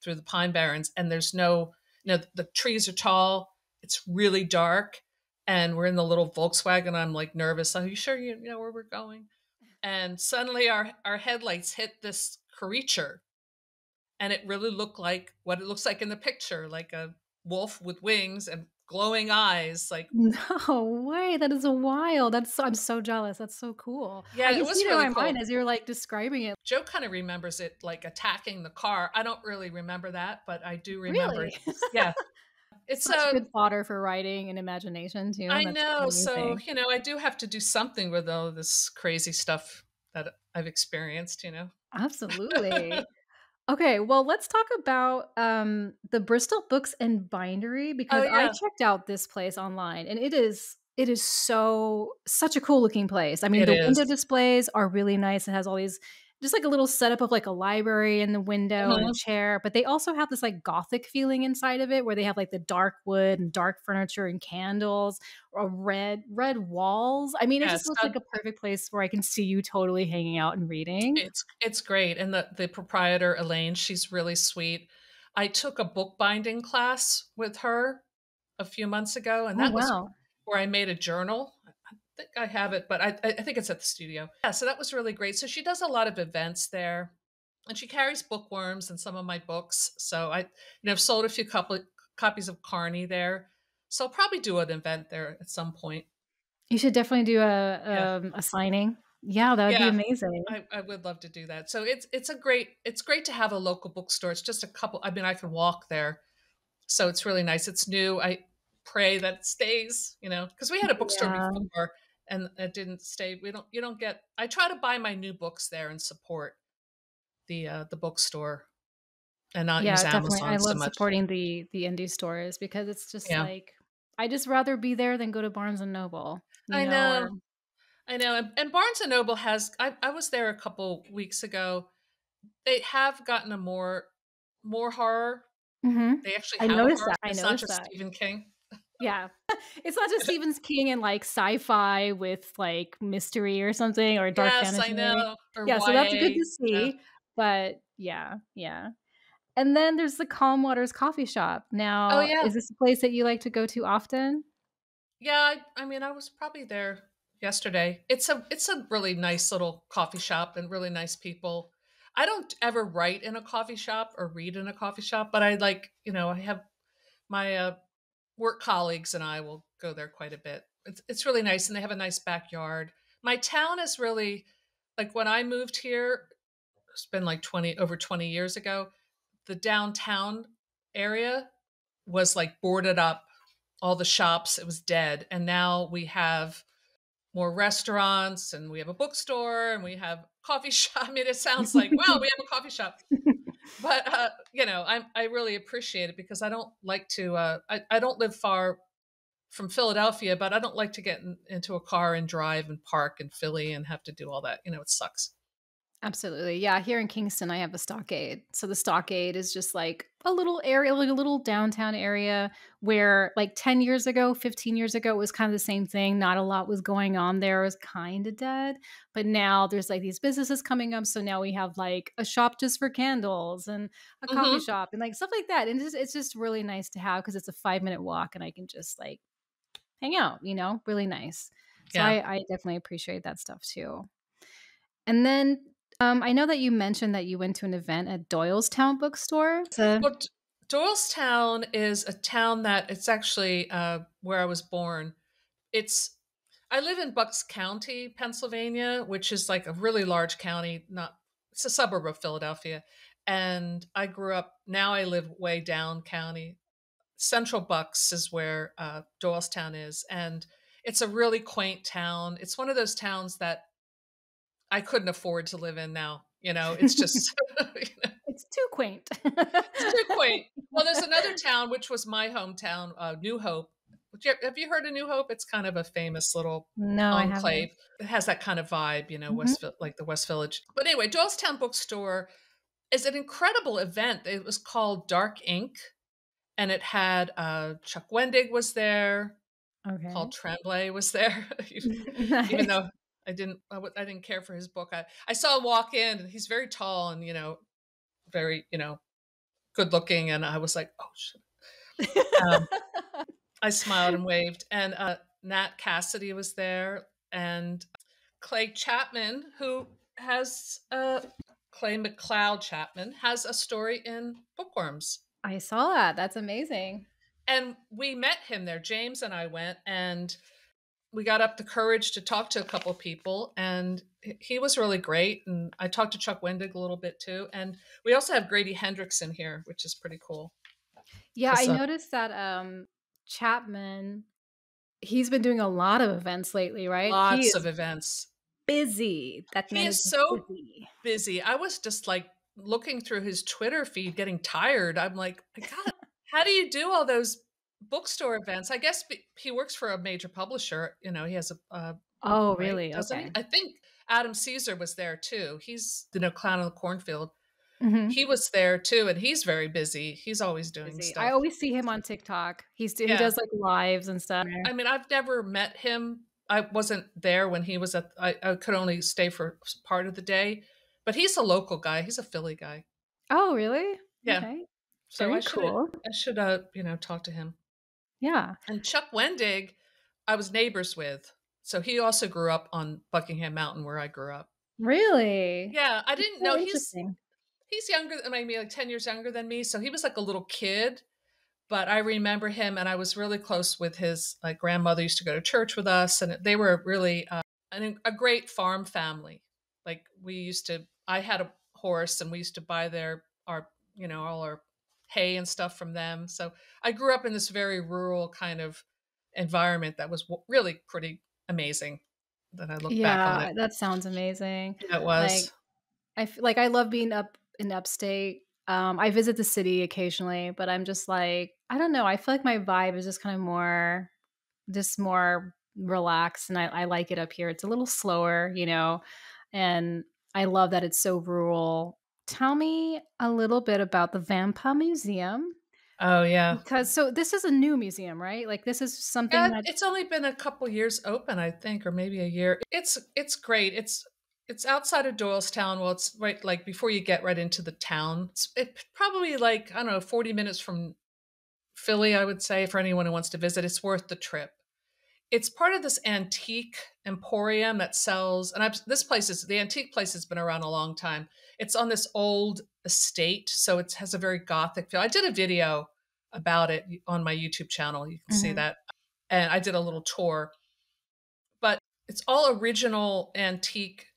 through the Pine Barrens, and there's no, the trees are tall. It's really dark, and we're in the little Volkswagen. I'm like nervous. Are you sure you know where we're going? And suddenly our headlights hit this creature, and it really looked like what it looks like in the picture, like a wolf with wings and glowing eyes. Like, No way. That is wild. I'm so jealous. That's so cool. yeah, I it can see was it in really my mind cool. as you're, like, describing it. Joe kind of remembers it like attacking the car. I don't really remember that, but I do remember Really? it. Yeah, it's Such good fodder for writing and imagination too. I That's know. So, amazing. I do have to do something with all this crazy stuff that I've experienced. Absolutely. Okay, well, let's talk about, the Bristol Books and Bindery Oh because I yeah. checked out this place online, and it is It is such a cool looking place. I mean, It the is. window displays are really nice. It has all these just like a little setup of like a library in the window and a Mhm. chair, but they also have this like gothic feeling inside of it where they have like the dark wood and dark furniture and candles or red walls. I mean, it just Yes, looks like a perfect place where I can see you totally hanging out and reading. it's great, and the proprietor, Elaine, she's really sweet. I took a bookbinding class with her a few months ago, and Oh, that was wow. where I made a journal. I think I have it, but I think it's at the studio. Yeah, so that was really great. So she does a lot of events there, and she carries bookworms and some of my books. So I've sold a few couple copies of Carney there. So I'll probably do an event there at some point. You should definitely do Yeah. a signing. Yeah, that would be Yeah. amazing. I would love to do that. So it's great to have a local bookstore. It's just a couple. I mean, I can walk there, so it's really nice. It's new. I pray that it stays. Because we had a bookstore Yeah. before and it didn't stay. We don't. You don't get. I try to buy my new books there and support the bookstore and not use Yeah, definitely. I Amazon so love much. supporting the indie stores because it's just Yeah, like I just rather be there than go to Barnes& and Noble, I or know. I know. And Barnes and Noble has. I was there a couple weeks ago. They have gotten a more horror. Mhm. They actually I have a noticed horror. that, I It's not noticed just that. Stephen King. Yeah. It's not just Stephen King and, like, sci-fi with, like, mystery or something or dark Yes, I fantasy maybe. know. Or Yeah, so that's good YA. to Yeah. see, but yeah, yeah. And then there's the Calm Waters coffee shop. Oh, Now, yeah. is this a place that you like to go to often? Yeah, I mean, I was probably there yesterday. It's a really nice little coffee shop and really nice people. I don't ever write in a coffee shop or read in a coffee shop, but I have my work colleagues and I will go there quite a bit. It's really nice and they have a nice backyard. My town is really like when I moved here, it's been like 20 years ago, the downtown area was like boarded up, all the shops, it was dead. And now we have more restaurants and we have a bookstore and we have coffee shop. I mean, it sounds like, wow, we have a coffee shop. But I really appreciate it because I don't like to I don't live far from Philadelphia, but I don't like to get into a car and drive and park in Philly and have to do all that. It sucks. Absolutely. Yeah, here in Kingston, I have a stockade. So the stockade is just like a little area, like a little downtown area where like 10 years ago, 15 years ago, it was kind of the same thing. Not a lot was going on there. It was kind of dead. But now there's like these businesses coming up. So now we have like a shop just for candles and a coffee Hmm. shop and like stuff like that. And it's just really nice to have because it's a 5 minute walk and I can just like hang out, really nice. So Yeah. I definitely appreciate that stuff too. And then, I know that you mentioned that you went to an event at Doylestown Bookstore. Well, Doylestown is a town that it's actually where I was born. It's I live in Bucks County, Pennsylvania, which is like a really large county. Not It's a suburb of Philadelphia, and I grew up. Now I live way down county. Central Bucks is where Doylestown is, and it's a really quaint town. It's one of those towns that I couldn't afford to live in now. It's just It's too quaint. it's too quaint. Well, there's another town which was my hometown, New Hope. Have you heard of New Hope? It's kind of a famous little No, I haven't. enclave. It has that kind of vibe, Mhm. West like the West Village. But anyway, Doylestown Bookstore is an incredible event. It was called Dark Ink, and it had Chuck Wendig was there. Paul Okay. Tremblay was there, even Nice. though I didn't care for his book. I saw him walk in, and he's very tall and very good looking, and I was like, oh shit. Um, I smiled and waved, and Nat Cassidy was there, and Clay Chapman, who has Clay McLeod Chapman has a story in Bookworms, I saw that. That's amazing. and we met him there. James and I went, and we got up the courage to talk to a couple people, and he was really great. And I talked to Chuck Wendig a little bit too, and we also have Grady Hendrickson here, which is pretty cool Yeah, I because noticed that, Chapman, he's been doing a lot of events lately, right? He lots of is events. busy. That He man is is so busy. busy. I was just like looking through his Twitter feed, getting tired. I'm like, my God, how do you do all those bookstore events. I guess he works for a major publisher. You know, he has Oh, right, really? doesn't he? Okay. I think Adam Caesar was there too. He's the Clown in the Cornfield. Mhm. He was there too, and he's very busy. He's always doing Busy. I stuff. always see him on TikTok. He Yeah. does, like, lives and stuff. I mean, I've never met him. I wasn't there when he was I could only stay for part of the day, but he's a local guy. He's a Philly guy. Oh, really? Yeah. Okay. So Very cool. I should, talk to him. Yeah. And Chuck Wendig, I was neighbors with. So he also grew up on Buckingham Mountain where I grew up. Really? Yeah, I That's didn't so know interesting. he's younger than maybe like 10 years younger than me. So he was like a little kid, but I remember him and I was really close with his like grandmother used to go to church with us and they were really a great farm family. Like I had a horse and we used to buy all our hay and stuff from them. So I grew up in this very rural kind of environment that was really pretty amazing that I look back on Yeah, it. that sounds amazing. Yeah, it Like, was. I love being up in upstate. I visit the city occasionally, but I'm just like, I don't know, I feel like my vibe is just kind of more relaxed, and I like it up here. It's a little slower, and I love that it's so rural. Tell me a little bit about the Vampa Museum, Oh, yeah. because this is a new museum, right? Like, this is something Yeah, that it's only been a couple years open, I think, or maybe a year. It's great. It's outside of Doylestown. Well, it's right like before you get right into the town. It probably like I don't know, 40 minutes from Philly, I would say, for anyone who wants to visit. It's worth the trip. It's part of this antique emporium that sells, and the antique place has been around a long time. It's on this old estate, so it has a very gothic feel. I did a video about it on my YouTube channel. You can see Mhm. that. And I did a little tour, but it's all original antique,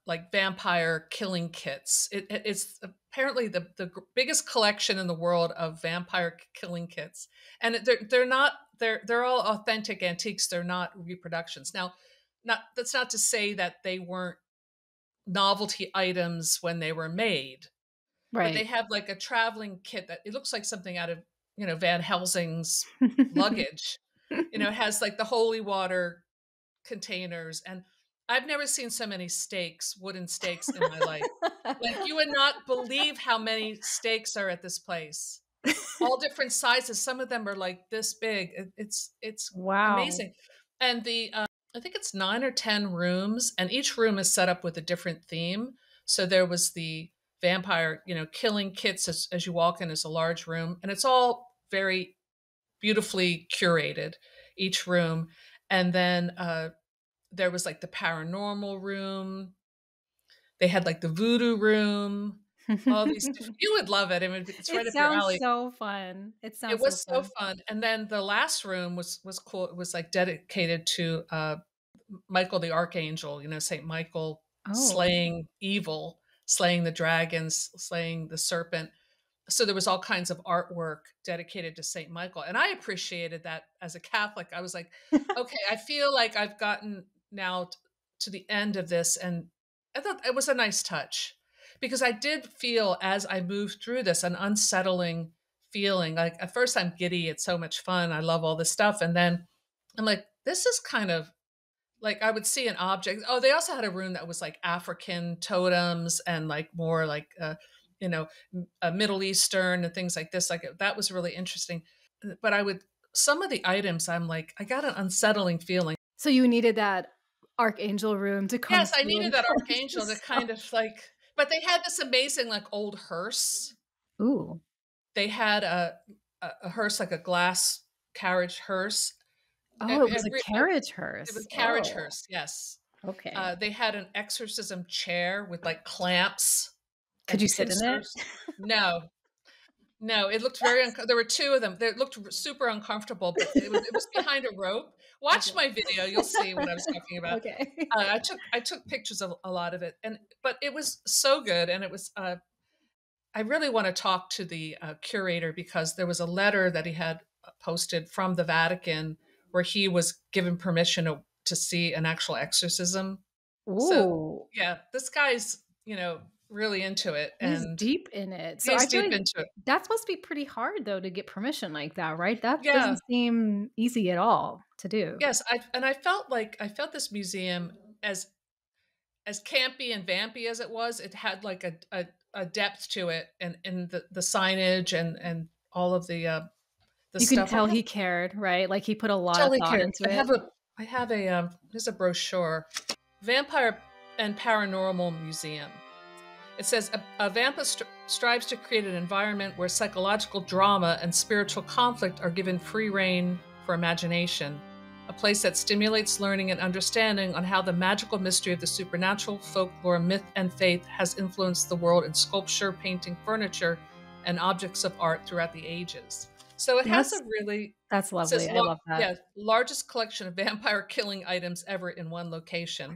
like vampire killing kits. It's apparently the biggest collection in the world of vampire killing kits, and they're all authentic antiques. They're not reproductions. Now, not that's not to say that they weren't novelty items when they were made, but they Right. have like a traveling kit that it looks like something out of Van Helsing's luggage. It has like the holy water containers, and I've never seen so many wooden stakes in my life. Like you would not believe how many stakes are at this place. All different sizes. Some of them are like this big. It's Wow. amazing. And I think it's 9 or 10 rooms, and each room is set up with a different theme. So there was the vampire, killing kits as you walk in is a large room, and it's all very beautifully curated, each room. And then there was like the paranormal room. They had like the voodoo room. All these different, you would love it. I mean, it's right It up your sounds alley. so fun. It It sounds so was so fun. fun. And then the last room was cool. It was like dedicated to Michael the Archangel, Saint Michael Oh. slaying evil, slaying the dragons, slaying the serpent. So there was all kinds of artwork dedicated to Saint Michael. And I appreciated that as a Catholic. I was like, okay, I feel like I've gotten now to the end of this. And I thought it was a nice touch because I did feel as I moved through this an unsettling feeling. Like at first I'm giddy. It's so much fun. I love all this stuff. And then I'm like, this is kind of like I would see an object. Oh, they also had a room that was like African totems and like more like you know, Middle Eastern and things like this. Like that was really interesting. But some of the items, I'm like, I got an unsettling feeling. So you needed that archangel room to come Yes, I through needed and that help archangel to you. kind of like, but they had this amazing like old hearse. Ooh. They had a hearse, like a glass carriage hearse. Oh, it was a Every, carriage it was hearse. carriage Oh, hearse, yes. okay. They had an exorcism chair with like clamps Could and you sit in it? pincers. No, no, it looked there were 2 of them. They looked super uncomfortable, but it was behind a rope. Watch Okay. my video, you'll see what I was talking about. Okay. I took pictures of a lot of it, but it was so good, and it was. I really want to talk to the curator because there was a letter that he had posted from the Vatican where he was given permission to see an actual exorcism. So Ooh. yeah, this guy's really into it, He's and deep in it. So he's I feel deep like into it. that's supposed to be pretty hard though to get permission like that, right? That Yeah. doesn't seem easy at all to do. Yes, I felt this museum as campy and vampy as it was, it had like a depth to it, and the signage and all of the You can stuff. tell he cared, right? Like he put a lot of Totally thought care. into it. I have a there's a brochure, Vampire and Paranormal Museum. It says a Vampa strives to create an environment where psychological drama and spiritual conflict are given free rein for imagination. A place that stimulates learning and understanding on how the magical mystery of the supernatural, folklore, myth, and faith has influenced the world in sculpture, painting, furniture, and objects of art throughout the ages. So it has a really, That's it says, lovely. I love that. yeah, largest collection of vampire killing items ever in one location.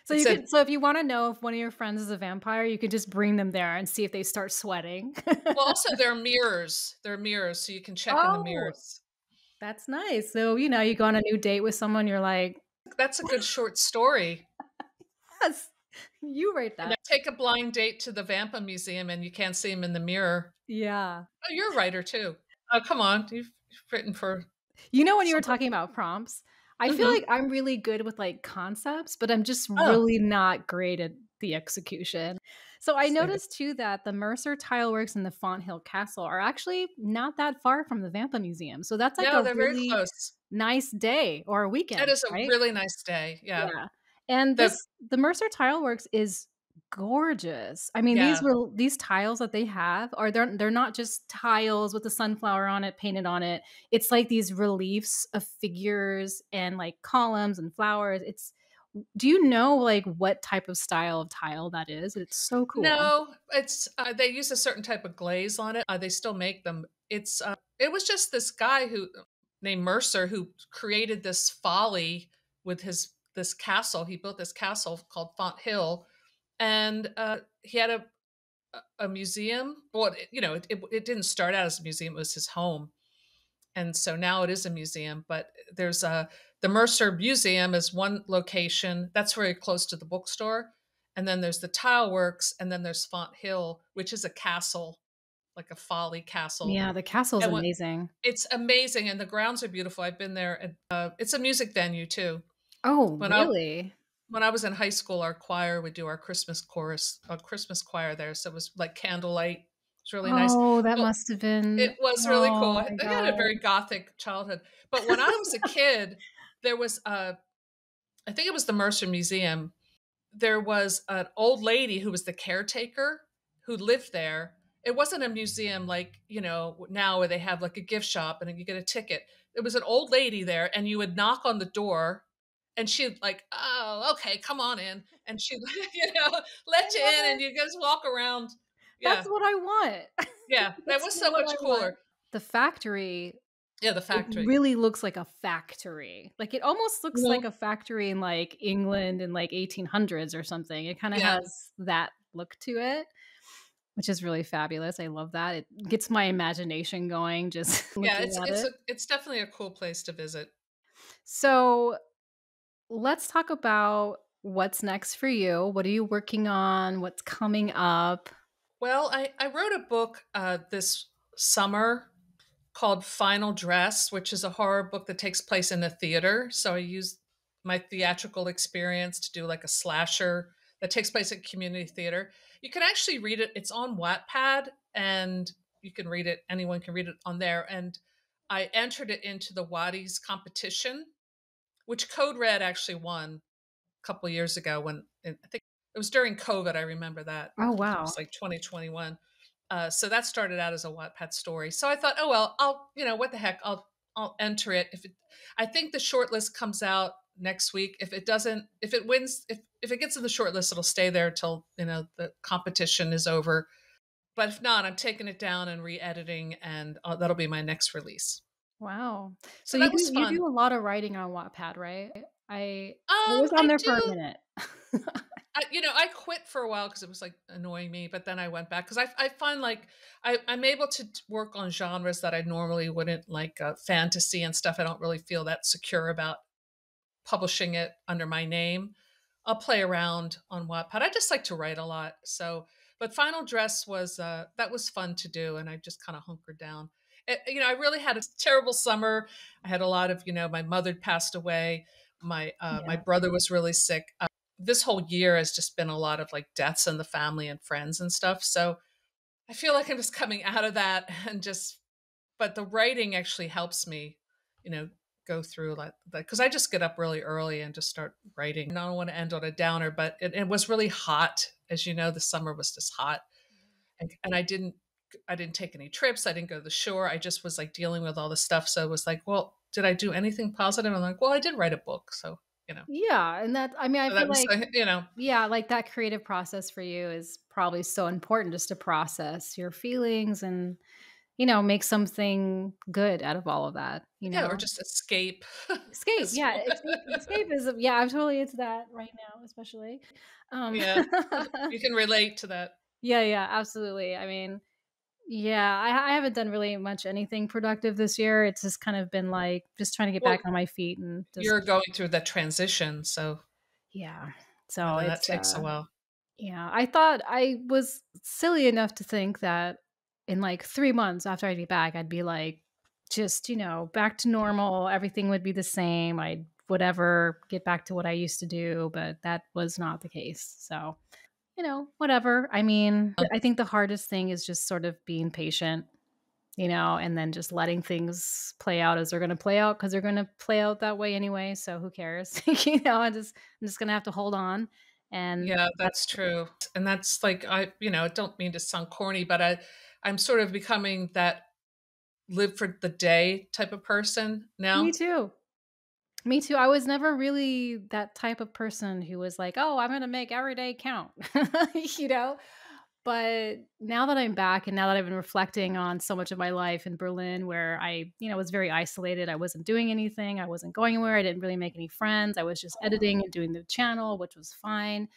So It you said, could so if you wanna know if one of your friends is a vampire, you could just bring them there and see if they start sweating. well, also there are mirrors. There are mirrors, so you can check in the Oh, mirrors. that's nice. So, you go on a new date with someone, you're like, That's a good short story. "Yes, you write And then that." take a blind date to the Vampa Museum and you can't see him in the mirror. Yeah. Oh, you're a writer too. Oh, come on. You've written for When you were someone. talking about prompts, I feel Mhm. like I'm really good with, like, concepts, but I'm just Oh, really not great at the execution. So I say that. noticed too that the Mercer Tileworks and the Fonthill Castle are actually not that far from the Vampa Museum. So that's like No, a they're very really close. nice day or a That weekend, is a right? really nice day. Yeah. Yeah. And The the Mercer Tileworks is gorgeous. I mean, yeah. these tiles that they have are they're not just tiles with a sunflower on it, painted on it. It's like these reliefs of figures and like columns and flowers. It's Do you know like what type of style of tile that is? It's so cool. No, it's they use a certain type of glaze on it. They still make them. It was just this guy who named Mercer who created this folly with his this castle. He built this castle called Fonthill, and he had a museum. Well, it didn't start out as a museum; it was his home, and so now it is a museum. But there's the Mercer Museum is one location that's very close to the bookstore, and then there's the Tile Works, and then there's Fonthill, which is a castle, like a folly castle. Yeah, the castle's And when amazing. it's amazing, and the grounds are beautiful. I've been there. And, it's a music venue too. Oh, When I really? when I was in high school, our choir would do our Christmas chorus, a Christmas choir there. So it was like candlelight. It's really nice. Oh, that But must have been it was really cool. oh I my had a god. very gothic childhood. But when I was a kid, there was I think it was the Mercer Museum. There was an old lady who was the caretaker who lived there. It wasn't a museum like, now where they have like a gift shop and you get a ticket. It was an old lady there and you would knock on the door and she'd like, "Oh, okay, come on in." And she'd, I let you love in and it. you just walk around. That's Yeah. what I want. Yeah. That That's was so what much I want. cooler. The factory, Yeah, the it factory. really looks like a factory. Like, it almost looks like Mhm. a factory in, like, England in, like, 1800s or something. It kinda Yeah. has that look to it, which is really fabulous. I love that. It gets my imagination going just Yeah, looking at it. it's definitely a cool place to visit. So, let's talk about what's next for you. What are you working on? What's coming up? Well, I wrote a book this summer called Final Dress, which is a horror book that takes place in a theater. So I used my theatrical experience to do like a slasher that takes place at community theater. You can actually read it. It's on Wattpad, and you can read it. Anyone can read it on there. And I entered it into the Waddies competition, which Code Red actually won a couple of years ago when I think it was during COVID. I remember that. Oh, It wow. was like 2021. So that started out as a Wattpad story. So I thought, oh well, I'll what the heck, I'll enter it. I think the short list comes out next week. If it doesn't, if it wins, if it gets in the short list, it'll stay there till the competition is over. But if not, I'm taking it down and re-editing, and that'll be my next release. Wow. So So that was you fun. do a lot of writing on Wattpad, right? I was on I there for a do. minute. I quit for a while because it was like annoying me, but then I went back because I find like I'm able to work on genres that I normally wouldn't, like fantasy and stuff. I don't really feel that secure about publishing it under my name. I'll play around on Wattpad. I just like to write a lot. So But final dress was that was fun to do, and I just kind of hunkered down. I really had a terrible summer. I had a lot of, my mother passed away. My Yeah. brother was really sick. This whole year has just been a lot of like deaths in the family and friends and stuff. So I feel like I'm just coming out of that and just, but the writing actually helps me, you know, go through like that because I just get up really early and just start writing. And I don't want to end on a downer, but it was really hot. As you know, the summer was just hot, and I didn't take any trips. I didn't go to the shore. I just was like dealing with all the stuff. So it was like, well, did I do anything positive? I'm like, well, I did write a book, so you know. Yeah, and that I mean, I So feel that was, like you know, yeah, like that creative process for you is probably so important just to process your feelings and, make something good out of all of that, you yeah, or know? just escape. Escape, As yeah, well. escapism, yeah, I'm totally into that right now, especially. Um Yeah, you can relate to that. Yeah, yeah, absolutely. I mean, yeah, I haven't done really much anything productive this year. It's just kind of been like just trying to get back Well, on my feet and just you're going through that transition, so yeah. So that it's takes a while. yeah, I thought I was silly enough to think that in like 3 months after I'd be back, I'd be like just, back to normal, everything would be the same. I'd whatever, get back to what I used to do, but that was not the case. So, whatever. I mean, I think the hardest thing is just sort of being patient, and then just letting things play out as they're going to play out because they're going to play out that way anyway. So who cares? I'm just going to have to hold on. And Yeah, that's that's true. And that's like I don't mean to sound corny, but I'm sort of becoming that live for the day type of person me now. too. Me too. I was never really that type of person who was like, "Oh, I'm going to make every day count." you know? But now that I'm back and now that I've been reflecting on so much of my life in Berlin where I, was very isolated, I wasn't doing anything, I wasn't going anywhere, I didn't really make any friends. I was just editing and doing the channel, which was fine.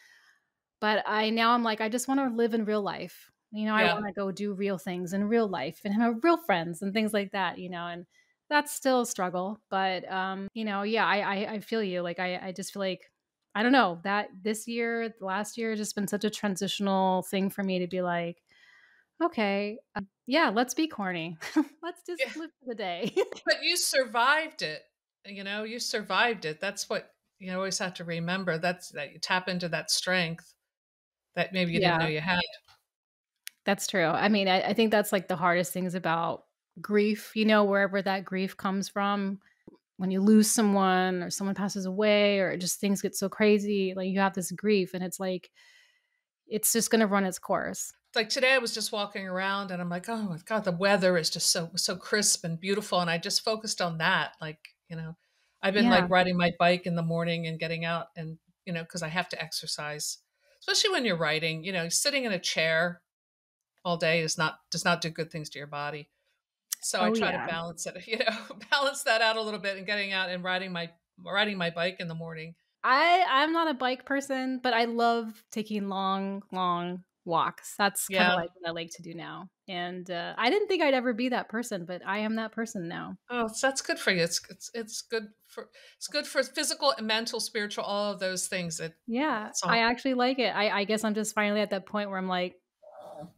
But I'm like, I just want to live in real life. I Yeah. want to go do real things in real life and have real friends and things like that, and that's still a struggle. But yeah, I feel you. Like I just feel like I don't know that this year, the last year has just been such a transitional thing for me to be like, okay, yeah, let's be corny. Let's just Yeah. live for the day. But you survived it. You survived it. That's what you always have to remember. That's that you tap into that strength that maybe you didn't know Yeah, you had. that's true. I mean, I think that's like the hardest things about grief, wherever that grief comes from. When you lose someone or someone passes away or just things get so crazy, like you have this grief and it's like, it's just going to run its course. Like today I was just walking around and I'm like, oh my God, the weather is just so crisp and beautiful. And I just focused on that. I've been Yeah. like riding my bike in the morning and getting out and, because I have to exercise, especially when you're writing, sitting in a chair all day does not do good things to your body. So I Oh, try to yeah. balance it, balance that out a little bit and getting out and riding my bike in the morning. I'm not a bike person, but I love taking long, long walks. That's kind of Yeah. like what I like to do now. And I didn't think I'd ever be that person, but I am that person now. Oh, so that's good for you. It's good for physical and mental, spiritual, all of those things. Yeah, It's I all. actually like it. I guess I'm just finally at that point where I'm like,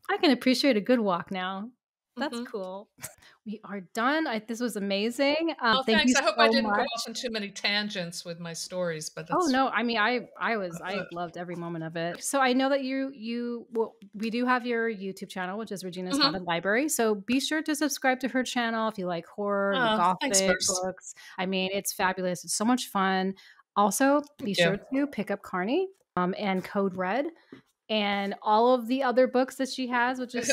I can appreciate a good walk now. That's Mhm. cool. We are done. This was amazing. Oh, Thank you thanks. I hope I so didn't go much. off on too many tangents with my stories, but Oh that's no, I mean I loved every moment of it. So I know that well, we do have your YouTube channel, which is Regina's Mhm. Haunted Library. So be sure to subscribe to her channel if you like horror and Oh, thanks, gothic Merce. books. I mean, it's fabulous. It's so much fun. Also, Thank be you. sure to pick up Carney and Code Red and all of the other books that she has, which is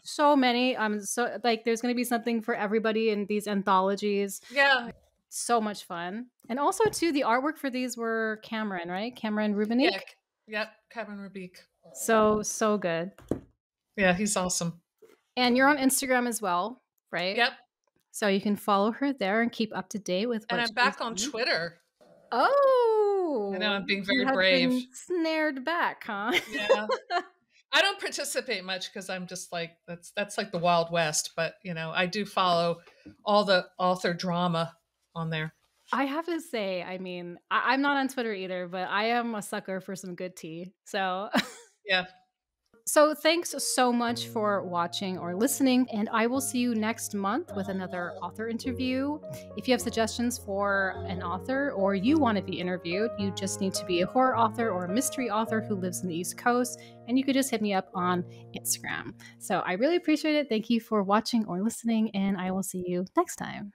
so many. So like there's going to be something for everybody in these anthologies. Yeah, So much fun. And also too, the artwork for these were Cameron, right? Cameron yeah, Rubinique. yep. Kevin Rubik. So good. Yeah, he's awesome. And you're on Instagram as well, right? Yep. So you can follow her there and keep up to date with And what I'm she's back on doing. Twitter. I know Oh, I'm being you very have brave. been snared back, huh? Yeah. I don't participate much because I'm just like that's like the Wild West, but I do follow all the author drama on there. I have to say, I mean, I'm not on Twitter either, but I am a sucker for some good tea. So Yeah. So thanks so much for watching or listening, and I will see you next month with another author interview. If you have suggestions for an author or you want to be interviewed, you just need to be a horror author or a mystery author who lives in the East Coast, and you could just hit me up on Instagram. So I really appreciate it. Thank you for watching or listening, and I will see you next time.